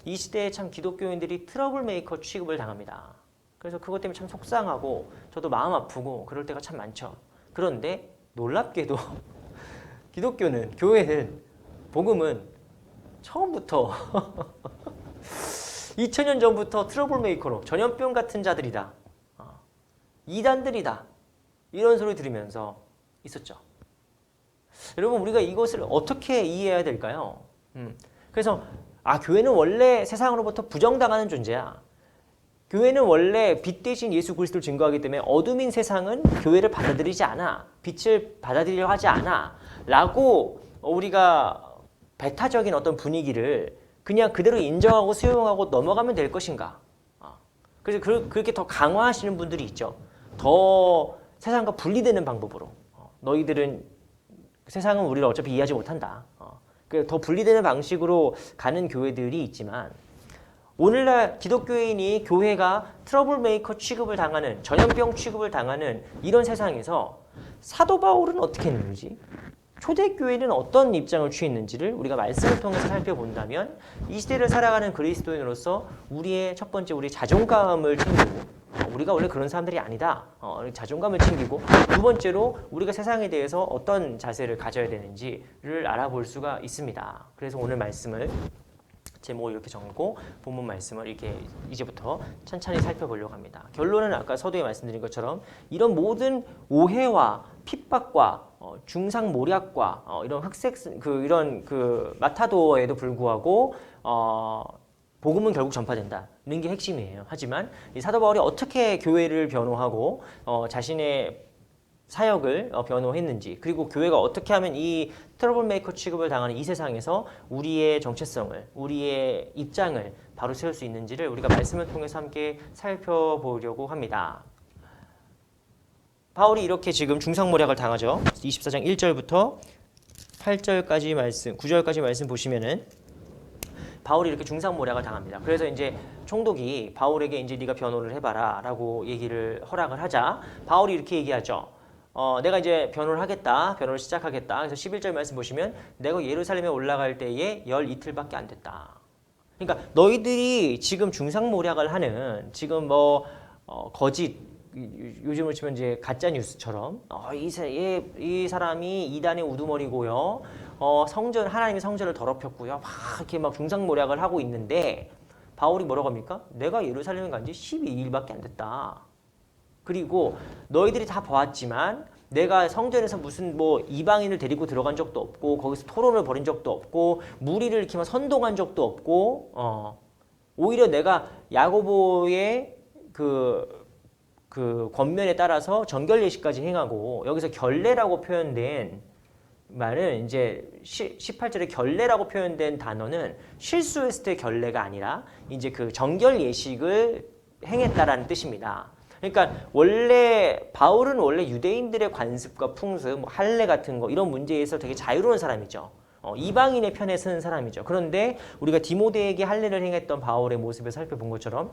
이 시대에 참 기독교인들이 트러블 메이커 취급을 당합니다. 그래서 그것 때문에 참 속상하고 저도 마음 아프고 그럴 때가 참 많죠. 그런데 놀랍게도 기독교는, 교회는, 복음은 처음부터 2000년 전부터 트러블 메이커로 전염병 같은 자들이다, 이단들이다, 이런 소리 들으면서 있었죠. 여러분, 우리가 이것을 어떻게 이해해야 될까요? 그래서 교회는 원래 세상으로부터 부정당하는 존재야. 교회는 원래 빛 대신 예수 그리스도를 증거하기 때문에 어둠인 세상은 교회를 받아들이지 않아. 빛을 받아들이려 하지 않아. 라고 우리가 배타적인 어떤 분위기를 그냥 그대로 인정하고 수용하고 넘어가면 될 것인가. 그래서 그렇게 더 강화하시는 분들이 있죠. 더 세상과 분리되는 방법으로. 너희들은 세상은 우리를 어차피 이해하지 못한다. 더 분리되는 방식으로 가는 교회들이 있지만 오늘날 기독교인이 교회가 트러블 메이커 취급을 당하는, 전염병 취급을 당하는 이런 세상에서 사도 바울은 어떻게 했는지, 초대교회는 어떤 입장을 취했는지를 우리가 말씀을 통해서 살펴본다면 이 시대를 살아가는 그리스도인으로서 우리의 첫 번째 우리 자존감을 챙기고, 우리가 원래 그런 사람들이 아니다, 자존감을 챙기고, 두 번째로 우리가 세상에 대해서 어떤 자세를 가져야 되는지를 알아볼 수가 있습니다. 그래서 오늘 말씀을 제목을 이렇게 정하고 본문 말씀을 이렇게 이제부터 천천히 살펴보려고 합니다. 결론은 아까 서두에 말씀드린 것처럼 이런 모든 오해와 핍박과 중상모략과 이런 이런 마타도어에도 불구하고 복음은 결국 전파된다는 게 핵심이에요. 하지만 이 사도 바울이 어떻게 교회를 변호하고 자신의 사역을 변호했는지, 그리고 교회가 어떻게 하면 이 트러블 메이커 취급을 당하는 이 세상에서 우리의 정체성을, 우리의 입장을 바로 세울 수 있는지를 우리가 말씀을 통해서 함께 살펴보려고 합니다. 바울이 이렇게 지금 중상모략을 당하죠. 24장 1절부터 8절까지 말씀, 9절까지 말씀 보시면은 바울이 이렇게 중상모략을 당합니다. 그래서 이제 총독이 바울에게 이제 네가 변호를 해봐라라고 얘기를 허락을 하자 바울이 이렇게 얘기하죠. 내가 이제 변호를 하겠다. 변호를 시작하겠다. 그래서 11절 말씀 보시면 내가 예루살렘에 올라갈 때에 열 이틀밖에 안 됐다. 그러니까 너희들이 지금 중상모략을 하는 지금 거짓, 요즘을 치면 이제 가짜 뉴스처럼 이 사람이 이단의 우두머리고요. 하나님의 성전을 더럽혔고요. 막 이렇게 막 중상모략을 하고 있는데 바울이 뭐라고 합니까? 내가 예루살렘에 간 지 12일밖에 안 됐다. 그리고 너희들이 다 보았지만 내가 성전에서 무슨 이방인을 데리고 들어간 적도 없고 거기서 토론을 벌인 적도 없고 무리를 이렇게 막 선동한 적도 없고 오히려 내가 야고보의 그 권면에 따라서 정결 예식까지 행하고, 여기서 결례라고 표현된 말은 이제 18절에 결례라고 표현된 단어는 실수했을 때 결례가 아니라 이제 그 정결 예식을 행했다라는 뜻입니다. 그러니까 바울은 원래 유대인들의 관습과 풍습, 할례 같은 거 이런 문제에서 되게 자유로운 사람이죠. 이방인의 편에 서는 사람이죠. 그런데 우리가 디모데에게 할례를 행했던 바울의 모습을 살펴본 것처럼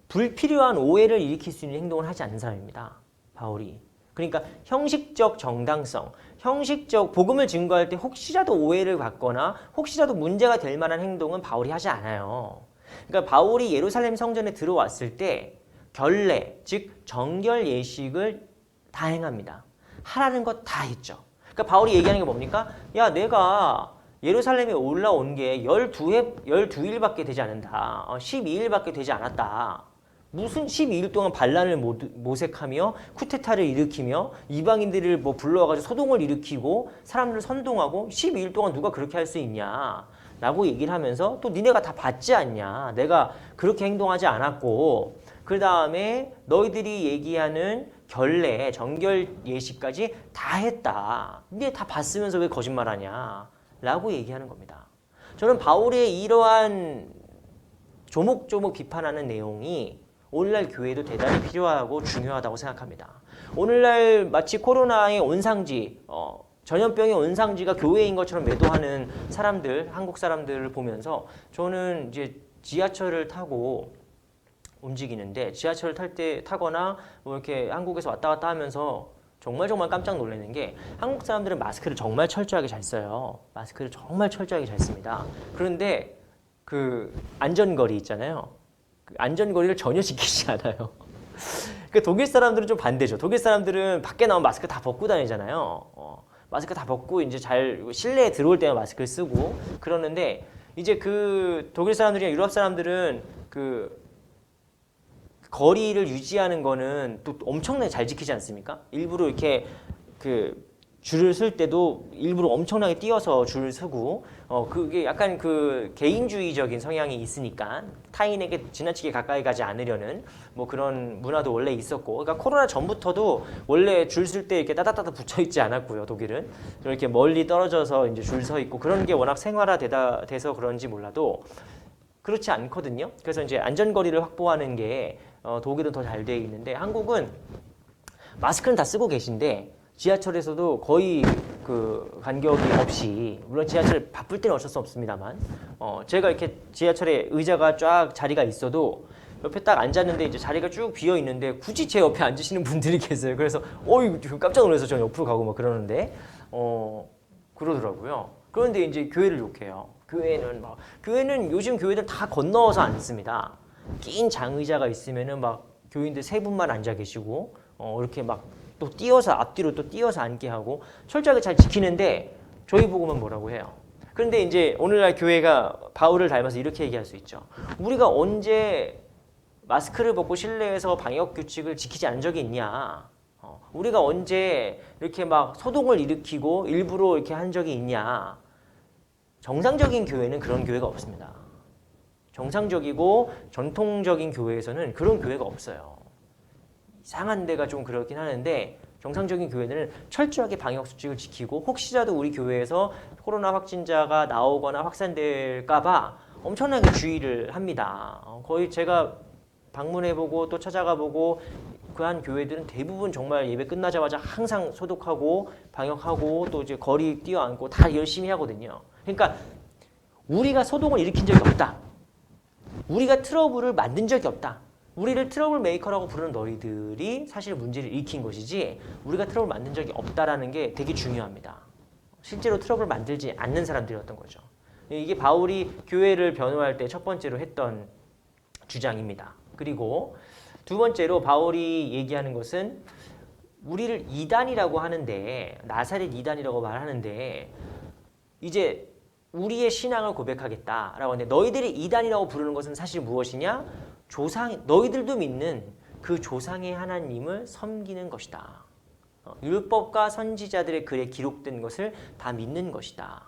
불필요한 오해를 일으킬 수 있는 행동을 하지 않는 사람입니다. 바울이. 그러니까 형식적 정당성, 형식적 복음을 증거할 때 혹시라도 오해를 받거나 혹시라도 문제가 될 만한 행동은 바울이 하지 않아요. 그러니까 바울이 예루살렘 성전에 들어왔을 때 결례, 즉 정결 예식을 다 행합니다. 하라는 것 다 했죠. 그러니까 바울이 얘기하는 게 뭡니까? 야, 내가 예루살렘에 올라온 게 12일밖에 되지 않는다. 12일밖에 되지 않았다. 무슨 12일 동안 반란을 모색하며 쿠데타를 일으키며 이방인들을 불러와가지고 소동을 일으키고 사람들을 선동하고 12일 동안 누가 그렇게 할 수 있냐 라고 얘기를 하면서 또 니네가 다 봤지 않냐. 내가 그렇게 행동하지 않았고 그 다음에 너희들이 얘기하는 결례, 정결 예식까지 다 했다. 니네 다 봤으면서 왜 거짓말하냐 라고 얘기하는 겁니다. 저는 바울의 이러한 조목조목 비판하는 내용이 오늘날 교회도 대단히 필요하고 중요하다고 생각합니다. 오늘날 마치 코로나의 온상지, 전염병의 온상지가 교회인 것처럼 매도하는 사람들, 한국 사람들을 보면서 저는 이제 지하철을 타고 움직이는데 지하철을 타거나 이렇게 한국에서 왔다 갔다 하면서 정말 깜짝 놀라는 게 한국 사람들은 마스크를 정말 철저하게 잘 써요. 마스크를 정말 철저하게 잘 씁니다. 그런데 그 안전거리 있잖아요. 그 안전거리를 전혀 지키지 않아요. 그 독일 사람들은 좀 반대죠. 독일 사람들은 밖에 나오면 마스크 다 벗고 다니잖아요. 마스크 다 벗고 이제 잘 실내에 들어올 때만 마스크를 쓰고 그러는데 이제 그 독일 사람들이나 유럽 사람들은 그 거리를 유지하는 거는 또 엄청나게 잘 지키지 않습니까? 일부러 이렇게 그 줄을 쓸 때도 일부러 엄청나게 뛰어서 줄을 서고 그게 약간 그 개인주의적인 성향이 있으니까 타인에게 지나치게 가까이 가지 않으려는 뭐 그런 문화도 원래 있었고 그러니까 코로나 전부터도 원래 줄 쓸 때 이렇게 따닥따닥 붙여 있지 않았고요. 독일은 이렇게 멀리 떨어져서 이제 줄 서 있고 그런 게 워낙 생활화돼서 그런지 몰라도 그렇지 않거든요. 그래서 이제 안전거리를 확보하는 게 독일은 더 잘 돼 있는데 한국은 마스크는 다 쓰고 계신데 지하철에서도 거의 그 간격이 없이 물론 지하철 바쁠 때는 어쩔 수 없습니다만 제가 이렇게 지하철에 의자가 쫙 자리가 있어도 옆에 딱 앉았는데 이제 자리가 쭉 비어 있는데 굳이 제 옆에 앉으시는 분들이 계세요. 그래서 깜짝 놀라서 저 옆으로 가고 막 그러는데 그러더라고요. 그런데 이제 교회를 욕해요. 교회는 요즘 교회들 다 건너서 앉습니다. 낀 장의자가 있으면은 막 교인들 세 분만 앉아 계시고 이렇게 막 또 뛰어서 앞뒤로 또 뛰어서 앉게 하고 철저하게 잘 지키는데 저희 보고만 뭐라고 해요. 그런데 이제 오늘날 교회가 바울을 닮아서 이렇게 얘기할 수 있죠. 우리가 언제 마스크를 벗고 실내에서 방역 규칙을 지키지 않은 적이 있냐? 우리가 언제 이렇게 막 소동을 일으키고 일부러 이렇게 한 적이 있냐? 정상적인 교회는 그런 교회가 없습니다. 정상적이고 전통적인 교회에서는 그런 교회가 없어요. 이상한 데가 좀 그렇긴 하는데 정상적인 교회들은 철저하게 방역 수칙을 지키고 혹시라도 우리 교회에서 코로나 확진자가 나오거나 확산될까 봐 엄청나게 주의를 합니다. 거의 제가 방문해보고 또 찾아가보고 그 한 교회들은 대부분 정말 예배 끝나자마자 항상 소독하고 방역하고 또 이제 거리 뛰어앉고 다 열심히 하거든요. 그러니까 우리가 소동을 일으킨 적이 없다. 우리가 트러블을 만든 적이 없다. 우리를 트러블 메이커라고 부르는 너희들이 사실 문제를 일으킨 것이지 우리가 트러블 만든 적이 없다라는 게 되게 중요합니다. 실제로 트러블 만들지 않는 사람들이었던 거죠. 이게 바울이 교회를 변호할 때 첫 번째로 했던 주장입니다. 그리고 두 번째로 바울이 얘기하는 것은 우리를 이단이라고 하는데 나사렛 이단이라고 말하는데 이제 우리의 신앙을 고백하겠다라고 하는데 너희들이 이단이라고 부르는 것은 사실 무엇이냐? 너희들도 믿는 그 조상의 하나님을 섬기는 것이다. 율법과 선지자들의 글에 기록된 것을 다 믿는 것이다.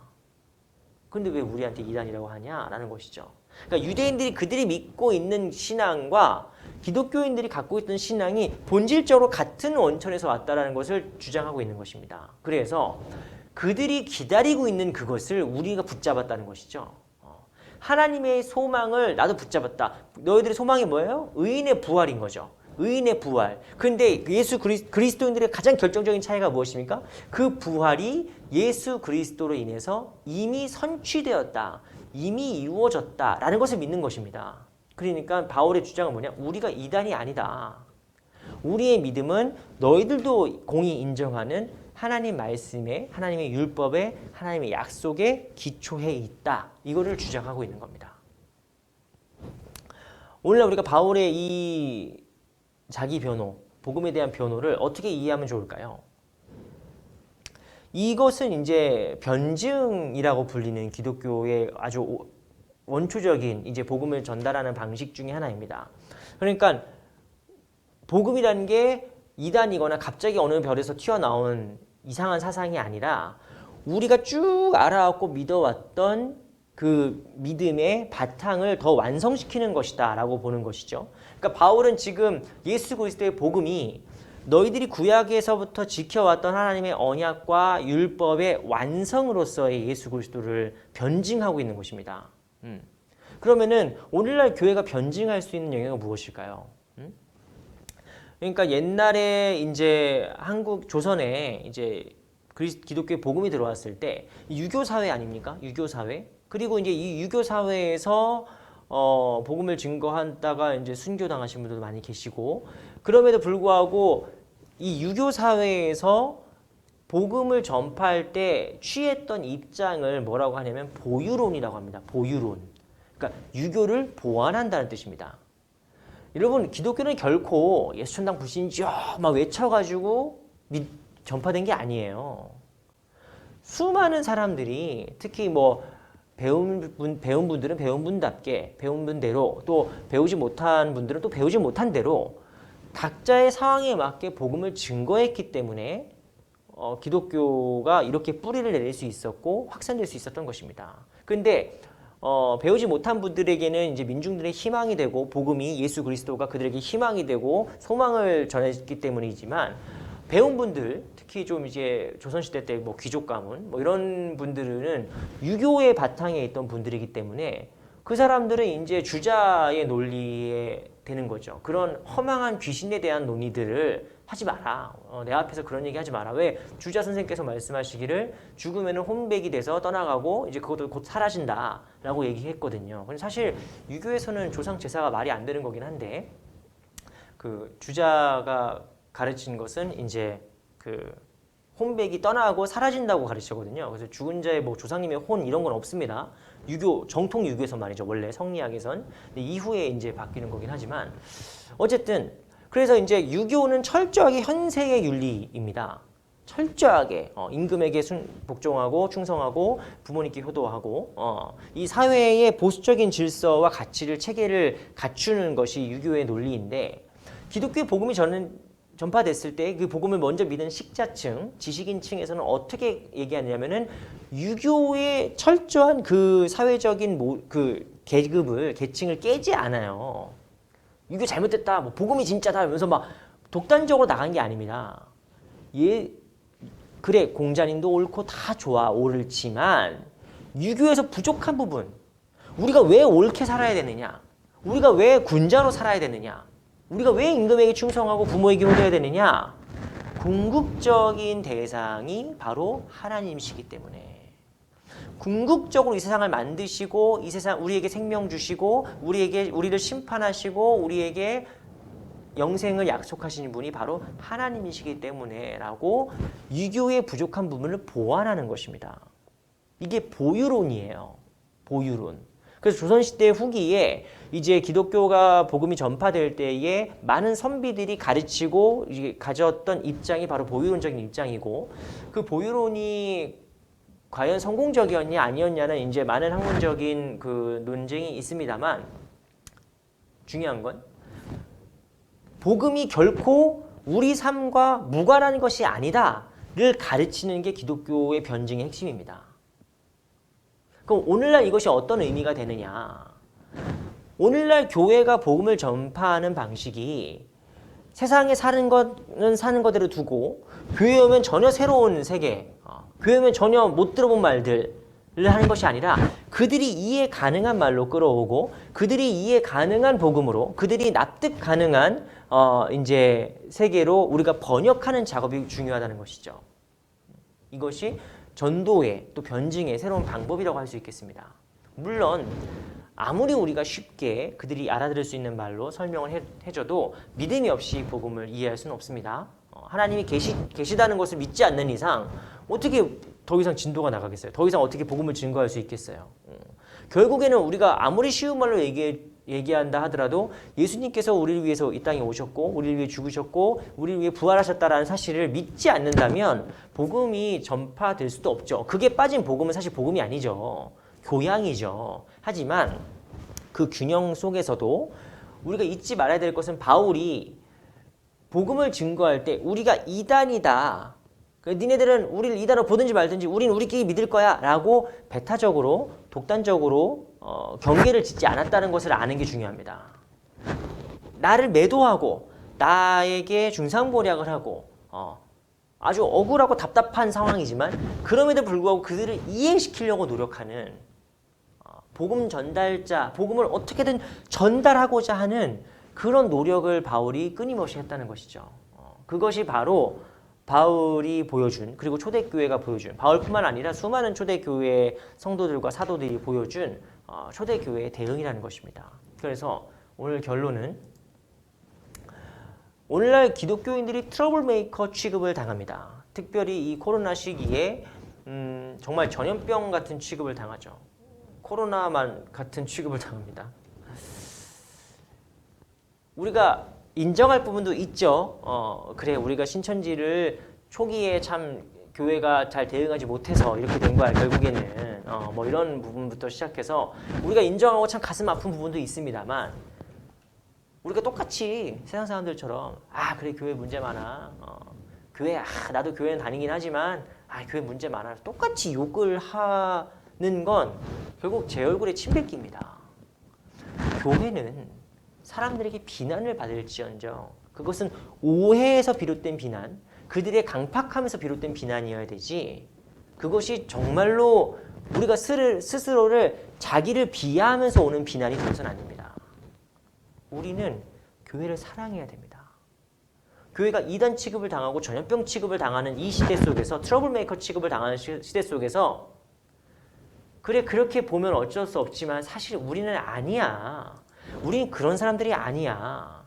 그런데 왜 우리한테 이단이라고 하냐라는 것이죠. 그러니까 유대인들이 그들이 믿고 있는 신앙과 기독교인들이 갖고 있던 신앙이 본질적으로 같은 원천에서 왔다라는 것을 주장하고 있는 것입니다. 그래서 그들이 기다리고 있는 그것을 우리가 붙잡았다는 것이죠. 하나님의 소망을 나도 붙잡았다. 너희들의 소망이 뭐예요? 의인의 부활인 거죠. 의인의 부활. 근데 예수 그리스도인들의 가장 결정적인 차이가 무엇입니까? 그 부활이 예수 그리스도로 인해서 이미 선취되었다. 이미 이루어졌다라는 것을 믿는 것입니다. 그러니까 바울의 주장은 뭐냐? 우리가 이단이 아니다. 우리의 믿음은 너희들도 공히 인정하는 하나님 말씀에, 하나님의 율법에, 하나님의 약속에 기초해 있다. 이거를 주장하고 있는 겁니다. 오늘날 우리가 바울의 이 자기 변호, 복음에 대한 변호를 어떻게 이해하면 좋을까요? 이것은 이제 변증이라고 불리는 기독교의 아주 원초적인 이제 복음을 전달하는 방식 중에 하나입니다. 그러니까 복음이라는 게 이단이거나 갑자기 어느 별에서 튀어나온 이상한 사상이 아니라 우리가 쭉 알아왔고 믿어왔던 그 믿음의 바탕을 더 완성시키는 것이다 라고 보는 것이죠. 그러니까 바울은 지금 예수 그리스도의 복음이 너희들이 구약에서부터 지켜왔던 하나님의 언약과 율법의 완성으로서의 예수 그리스도를 변증하고 있는 것입니다. 그러면은 오늘날 교회가 변증할 수 있는 영역은 무엇일까요? 그러니까 옛날에 이제 한국 조선에 이제 기독교의 복음이 들어왔을 때 유교 사회 아닙니까? 유교 사회. 그리고 이제 이 유교 사회에서 복음을 증거하다가 이제 순교당하신 분들도 많이 계시고 그럼에도 불구하고 이 유교 사회에서 복음을 전파할 때 취했던 입장을 뭐라고 하냐면 보유론이라고 합니다. 보유론. 그러니까 유교를 보완한다는 뜻입니다. 여러분, 기독교는 결코 예수 천당 불신지요 막 외쳐가지고 전파된 게 아니에요. 수많은 사람들이 특히 뭐 배운 분들은 배운 분답게 배운 분대로, 또 배우지 못한 분들은 또 배우지 못한 대로 각자의 상황에 맞게 복음을 증거했기 때문에 기독교가 이렇게 뿌리를 내릴 수 있었고 확산될 수 있었던 것입니다. 그런데 배우지 못한 분들에게는 이제 민중들의 희망이 되고 복음이 예수 그리스도가 그들에게 희망이 되고 소망을 전했기 때문이지만, 배운 분들, 특히 좀 이제 조선시대 때 뭐 귀족 가문 뭐 이런 분들은 유교의 바탕에 있던 분들이기 때문에 그 사람들은 이제 주자의 논리에 되는 거죠. 그런 허망한 귀신에 대한 논의들을 하지 마라. 내 앞에서 그런 얘기 하지 마라. 왜? 주자 선생님께서 말씀하시기를 죽으면 혼백이 돼서 떠나가고 이제 그것도 곧 사라진다 라고 얘기했거든요. 근데 사실 유교에서는 조상 제사가 말이 안 되는 거긴 한데, 그 주자가 가르친 것은 이제 그 혼백이 떠나고 사라진다고 가르치거든요. 그래서 죽은 자의 뭐 조상님의 혼 이런 건 없습니다. 유교, 정통 유교에서 말이죠. 원래 성리학에선. 근데 이후에 이제 바뀌는 거긴 하지만, 어쨌든 그래서 이제 유교는 철저하게 현세의 윤리입니다. 철저하게 임금에게 복종하고 충성하고 부모님께 효도하고 이 사회의 보수적인 질서와 가치를 체계를 갖추는 것이 유교의 논리인데, 기독교의 복음이 전파됐을 때 그 복음을 먼저 믿은 식자층, 지식인층에서는 어떻게 얘기하냐면은 유교의 철저한 그 사회적인 그 계층을 깨지 않아요. 유교 잘못됐다, 뭐 복음이 진짜다 이러면서 막 독단적으로 나간 게 아닙니다. 그래, 공자님도 옳고 다 좋아, 옳지만 유교에서 부족한 부분, 우리가 왜 옳게 살아야 되느냐, 우리가 왜 군자로 살아야 되느냐, 우리가 왜 임금에게 충성하고 부모에게 효도해야 되느냐, 궁극적인 대상이 바로 하나님이시기 때문에, 궁극적으로 이 세상을 만드시고 이 세상 우리에게 생명 주시고 우리를 심판하시고 우리에게 영생을 약속하시는 분이 바로 하나님이시기 때문에라고 유교의 부족한 부분을 보완하는 것입니다. 이게 보유론이에요. 보유론. 그래서 조선시대 후기에 이제 기독교가 복음이 전파될 때에 많은 선비들이 가르치고 가졌던 입장이 바로 보유론적인 입장이고, 그 보유론이 과연 성공적이었냐 아니었냐는 이제 많은 학문적인 그 논쟁이 있습니다만, 중요한 건 복음이 결코 우리 삶과 무관한 것이 아니다를 가르치는 게 기독교의 변증의 핵심입니다. 그럼 오늘날 이것이 어떤 의미가 되느냐? 오늘날 교회가 복음을 전파하는 방식이 세상에 사는 거는 사는 거대로 두고, 교회 오면 전혀 새로운 세계, 교회 오면 전혀 못 들어본 말들을 하는 것이 아니라 그들이 이해 가능한 말로 끌어오고, 그들이 이해 가능한 복음으로, 그들이 납득 가능한 이제 세계로 우리가 번역하는 작업이 중요하다는 것이죠. 이것이 전도의 또 변증의 새로운 방법이라고 할 수 있겠습니다. 물론 아무리 우리가 쉽게 그들이 알아들을 수 있는 말로 설명을 해줘도 믿음이 없이 복음을 이해할 수는 없습니다. 하나님이 계시다는 것을 믿지 않는 이상 어떻게 더 이상 진도가 나가겠어요? 더 이상 어떻게 복음을 증거할 수 있겠어요? 결국에는 우리가 아무리 쉬운 말로 얘기한다 하더라도 예수님께서 우리를 위해서 이 땅에 오셨고 우리를 위해 죽으셨고 우리를 위해 부활하셨다라는 사실을 믿지 않는다면 복음이 전파될 수도 없죠. 그게 빠진 복음은 사실 복음이 아니죠. 교양이죠. 하지만 그 균형 속에서도 우리가 잊지 말아야 될 것은, 바울이 복음을 증거할 때 우리가 이단이다, 니네들은 우리를 이단으로 보든지 말든지 우리는 우리끼리 믿을 거야 라고 배타적으로 독단적으로 경계를 짓지 않았다는 것을 아는 게 중요합니다. 나를 매도하고 나에게 중상모략을 하고 아주 억울하고 답답한 상황이지만 그럼에도 불구하고 그들을 이해시키려고 노력하는 복음 전달자, 복음을 어떻게든 전달하고자 하는 그런 노력을 바울이 끊임없이 했다는 것이죠. 그것이 바로 바울이 보여준, 그리고 초대교회가 보여준, 바울뿐만 아니라 수많은 초대교회 성도들과 사도들이 보여준 초대교회의 대응이라는 것입니다. 그래서 오늘 결론은 오늘날 기독교인들이 트러블 메이커 취급을 당합니다. 특별히 이 코로나 시기에 정말 전염병 같은 취급을 당하죠. 코로나만 같은 취급을 당합니다. 우리가 인정할 부분도 있죠. 그래 우리가 신천지를 초기에 참 교회가 잘 대응하지 못해서 이렇게 된 거야 결국에는. 뭐 이런 부분부터 시작해서 우리가 인정하고 참 가슴 아픈 부분도 있습니다만 우리가 똑같이 세상 사람들처럼 그래 교회 문제 많아. 교회 나도 교회는 다니긴 하지만 교회 문제 많아. 똑같이 욕을 하는 건 결국 제 얼굴에 침 뱉기입니다. 교회는 사람들에게 비난을 받을지언정 그것은 오해에서 비롯된 비난, 그들의 강팍함에서 비롯된 비난이어야 되지 그것이 정말로 우리가 스스로를 자기를 비하하면서 오는 비난이 되어서는 아닙니다. 우리는 교회를 사랑해야 됩니다. 교회가 이단 취급을 당하고 전염병 취급을 당하는 이 시대 속에서 트러블 메이커 취급을 당하는 시대 속에서 그래 그렇게 보면 어쩔 수 없지만 사실 우리는 아니야. 우린 그런 사람들이 아니야.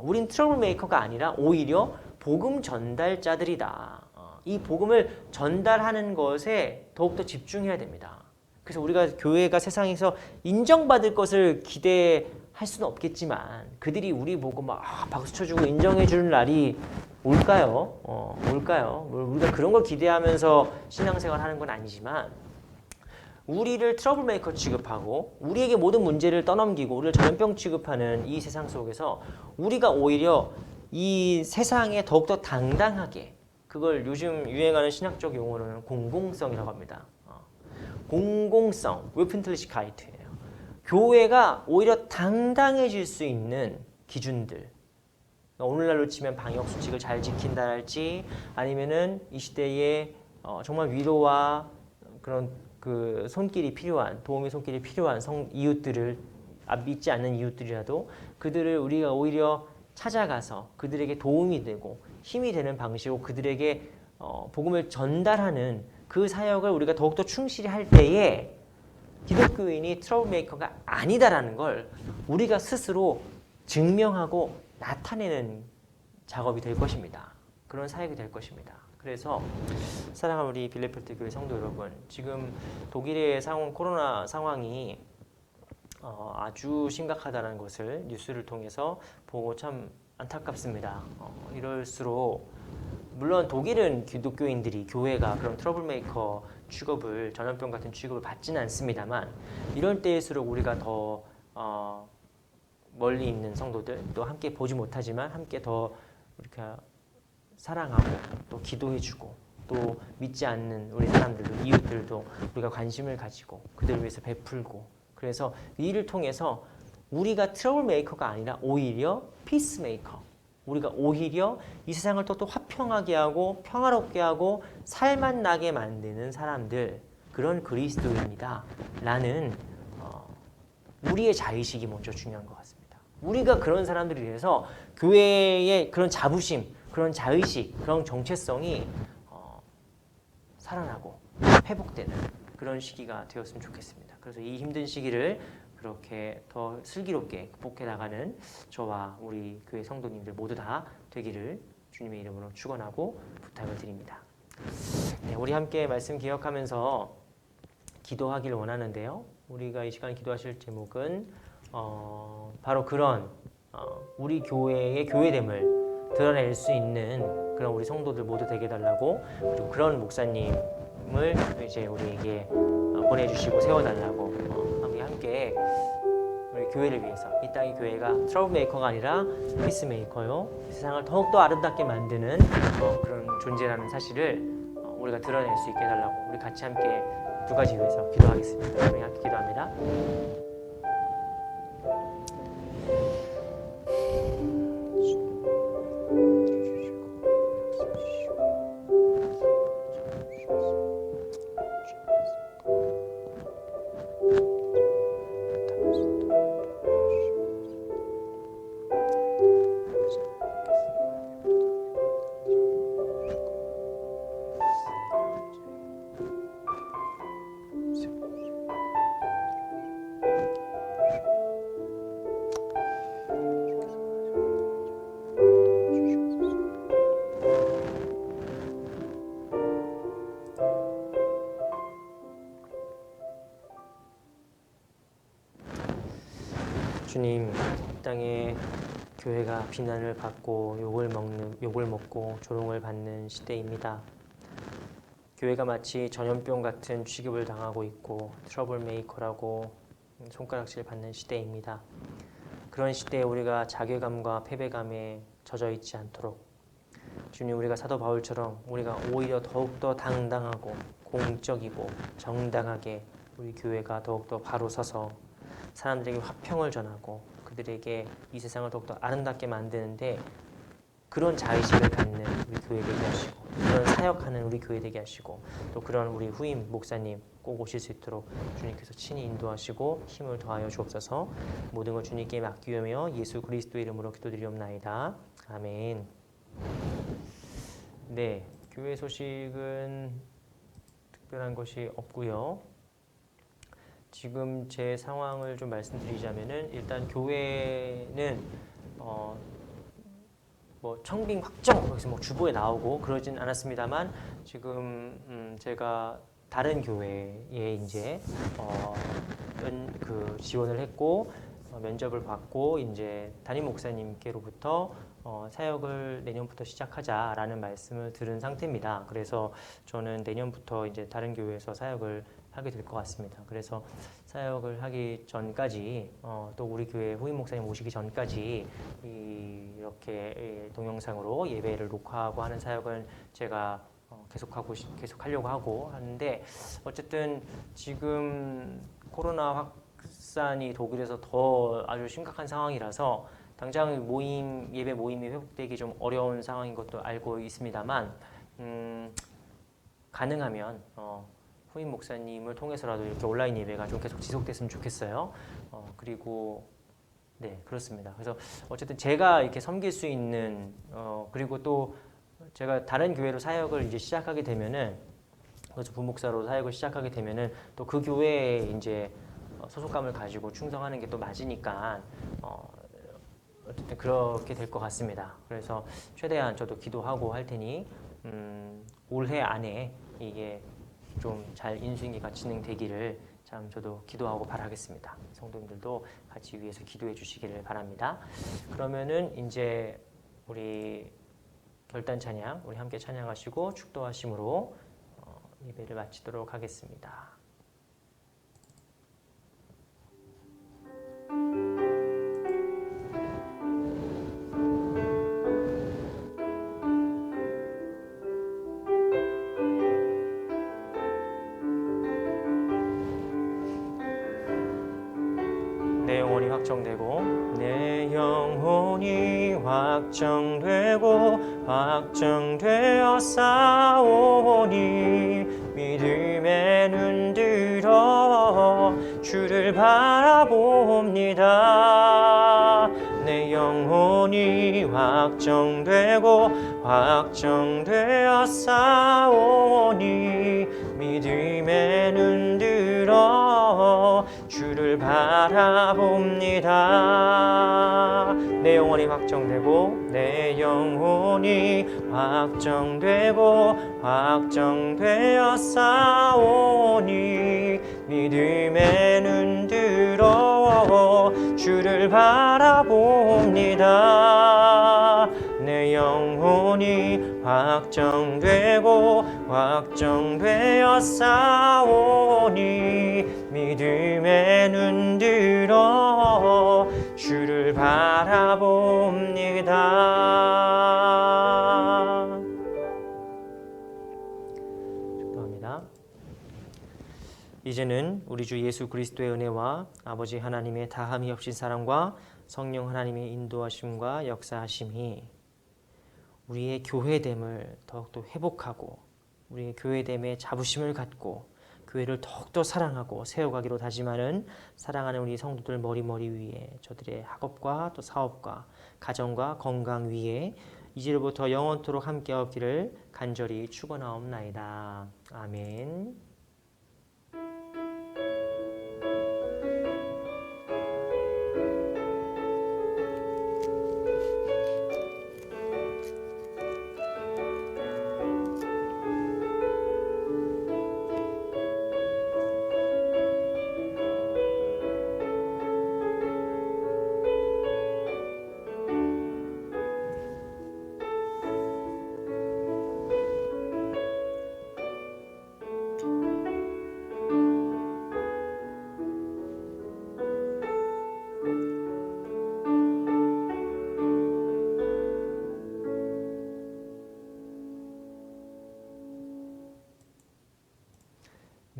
우린 트러블 메이커가 아니라 오히려 복음 전달자들이다. 이 복음을 전달하는 것에 더욱더 집중해야 됩니다. 그래서 우리가 교회가 세상에서 인정받을 것을 기대할 수는 없겠지만 그들이 우리 보고 막 박수 쳐주고 인정해 주는 날이 올까요? 올까요? 우리가 그런 걸 기대하면서 신앙생활 하는 건 아니지만 우리를 트러블 메이커 취급하고 우리에게 모든 문제를 떠넘기고 우리를 전염병 취급하는 이 세상 속에서 우리가 오히려 이 세상에 더욱더 당당하게 그걸 요즘 유행하는 신학적 용어로는 공공성이라고 합니다. 공공성, 웨픈틀리시카이트예요. 교회가 오히려 당당해질 수 있는 기준들. 오늘날로 치면 방역 수칙을 잘 지킨다랄지 아니면은 이 시대에 정말 위로와 그런 그 손길이 필요한 도움의 손길이 필요한 이웃들을 믿지 않는 이웃들이라도 그들을 우리가 오히려 찾아가서 그들에게 도움이 되고 힘이 되는 방식으로 그들에게 복음을 전달하는 그 사역을 우리가 더욱더 충실히 할 때에 기독교인이 트러블 메이커가 아니다라는 걸 우리가 스스로 증명하고 나타내는 작업이 될 것입니다. 그런 사역이 될 것입니다. 그래서 사랑하는 우리 빌레펠트 교회 성도 여러분, 지금 독일의 코로나 상황이 아주 심각하다는 것을 뉴스를 통해서 보고 참 안타깝습니다. 이럴수록 물론 독일은 기독교인들이 교회가 그런 트러블 메이커 취급을 전염병 같은 취급을 받지는 않습니다만 이럴 때일수록 우리가 더 멀리 있는 성도들 또 함께 보지 못하지만 함께 더 이렇게 사랑하고 또 기도해주고 또 믿지 않는 우리 사람들도 이웃들도 우리가 관심을 가지고 그들을 위해서 베풀고 그래서 이 일을 통해서 우리가 트러블 메이커가 아니라 오히려 피스 메이커 우리가 오히려 이 세상을 또 화평하게 하고 평화롭게 하고 살맛 나게 만드는 사람들 그런 그리스도인이다 라는 우리의 자의식이 먼저 중요한 것 같습니다. 우리가 그런 사람들이 돼서 교회의 그런 자부심 그런 자의식, 그런 정체성이 살아나고 회복되는 그런 시기가 되었으면 좋겠습니다. 그래서 이 힘든 시기를 그렇게 더 슬기롭게 극복해 나가는 저와 우리 교회 성도님들 모두 다 되기를 주님의 이름으로 축원하고 부탁을 드립니다. 네, 우리 함께 말씀 기억하면서 기도하기를 원하는데요. 우리가 이 시간 기도하실 제목은 바로 그런 우리 교회의 교회됨을 드러낼 수 있는 그런 우리 성도들 모두 되게 달라고 그리고 그런 목사님을 이제 우리에게 보내주시고 세워달라고 함께 우리 교회를 위해서 이 땅의 교회가 트러블 메이커가 아니라 피스 메이커요 세상을 더욱더 아름답게 만드는 그런 존재라는 사실을 우리가 드러낼 수 있게 해달라고 우리 같이 함께 두 가지 위해서 기도하겠습니다. 우리 함께 기도합니다. 주님, 이 땅에 교회가 비난을 받고 욕을 먹고 조롱을 받는 시대입니다. 교회가 마치 전염병 같은 취급을 당하고 있고 트러블 메이커라고 손가락질 받는 시대입니다. 그런 시대에 우리가 자괴감과 패배감에 젖어 있지 않도록 주님, 우리가 사도 바울처럼 우리가 오히려 더욱더 당당하고 공적이고 정당하게 우리 교회가 더욱더 바로 서서 사람들에게 화평을 전하고 그들에게 이 세상을 더욱더 아름답게 만드는데 그런 자의식을 갖는 우리 교회 되게 하시고 그런 사역하는 우리 교회 되게 하시고 또 그런 우리 후임 목사님 꼭 오실 수 있도록 주님께서 친히 인도하시고 힘을 더하여 주옵소서. 모든 걸 주님께 맡기며 예수 그리스도의 이름으로 기도드리옵나이다. 아멘. 네, 교회 소식은 특별한 것이 없고요. 지금 제 상황을 좀 말씀드리자면은 일단 교회는 뭐 청빙 확정 여기서 뭐 주보에 나오고 그러진 않았습니다만 지금 제가 다른 교회에 이제 지원을 했고 면접을 받고 이제 담임 목사님께로부터 사역을 내년부터 시작하자라는 말씀을 들은 상태입니다. 그래서 저는 내년부터 이제 다른 교회에서 사역을 하게 될 것 같습니다. 그래서 사역을 하기 전까지 또 우리 교회 후임 목사님 오시기 전까지 이렇게 동영상으로 예배를 녹화하고 하는 사역은 제가 계속하려고 하고 하는데 어쨌든 지금 코로나 확산이 독일에서 더 아주 심각한 상황이라서 당장 예배 모임이 회복되기 좀 어려운 상황인 것도 알고 있습니다만 가능하면 후임 목사님을 통해서라도 이렇게 온라인 예배가 좀 계속 지속됐으면 좋겠어요. 그리고 네, 그렇습니다. 그래서 어쨌든 제가 이렇게 섬길 수 있는 그리고 또 제가 다른 교회로 사역을 이제 시작하게 되면은 그래서 부목사로 사역을 시작하게 되면은 또 그 교회에 이제 소속감을 가지고 충성하는 게 또 맞으니까 어쨌든 그렇게 될 것 같습니다. 그래서 최대한 저도 기도하고 할 테니 올해 안에 이게 좀 잘 인수인계가 진행되기를 참 저도 기도하고 바라겠습니다. 성도님들도 같이 위해서 기도해 주시기를 바랍니다. 그러면은 이제 우리 결단 찬양 우리 함께 찬양하시고 축도하심으로 예배를 마치도록 하겠습니다. 내 영혼이 확정되고 내 영혼이 확정되고 확정되어 싸우니 믿음의 눈 들어 주를 바라봅니다. 내 영혼이 확정되고 확정되어 싸우니 믿음의 눈 들어 주를 바라봅니다. 내 영혼이 확정되고 내 영혼이 확정되고 확정되어 싸우니 믿음의 눈 들어 주를 바라봅니다. 내 영혼이 확정되고 확정되어 싸우니 믿음의 눈 들어 주를 바라봅니다. 축도합니다. 이제는 우리 주 예수 그리스도의 은혜와 아버지 하나님의 다함이 없인 사랑과 성령 하나님의 인도하심과 역사하심이 우리의 교회됨을 더욱더 회복하고 우리의 교회됨에 자부심을 갖고 교회를 더욱더 사랑하고 세워가기로 다짐하는 사랑하는 우리 성도들 머리 위에 저들의 학업과 또 사업과 가정과 건강 위에 이제로부터 영원토록 함께 없기를 간절히 축원하옵나이다. 아멘.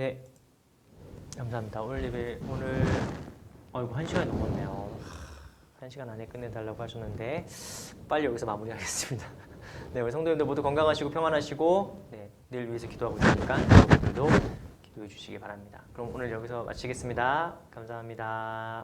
네, 감사합니다. 오늘 예배 오늘 아이고 1시간이 넘었네요. 1시간 안에 끝내달라고 하셨는데 빨리 여기서 마무리하겠습니다. 네, 우리 성도님들 모두 건강하시고 평안하시고 네, 내일 위해서 기도하고 있으니까 여러분들도 기도해 주시기 바랍니다. 그럼 오늘 여기서 마치겠습니다. 감사합니다.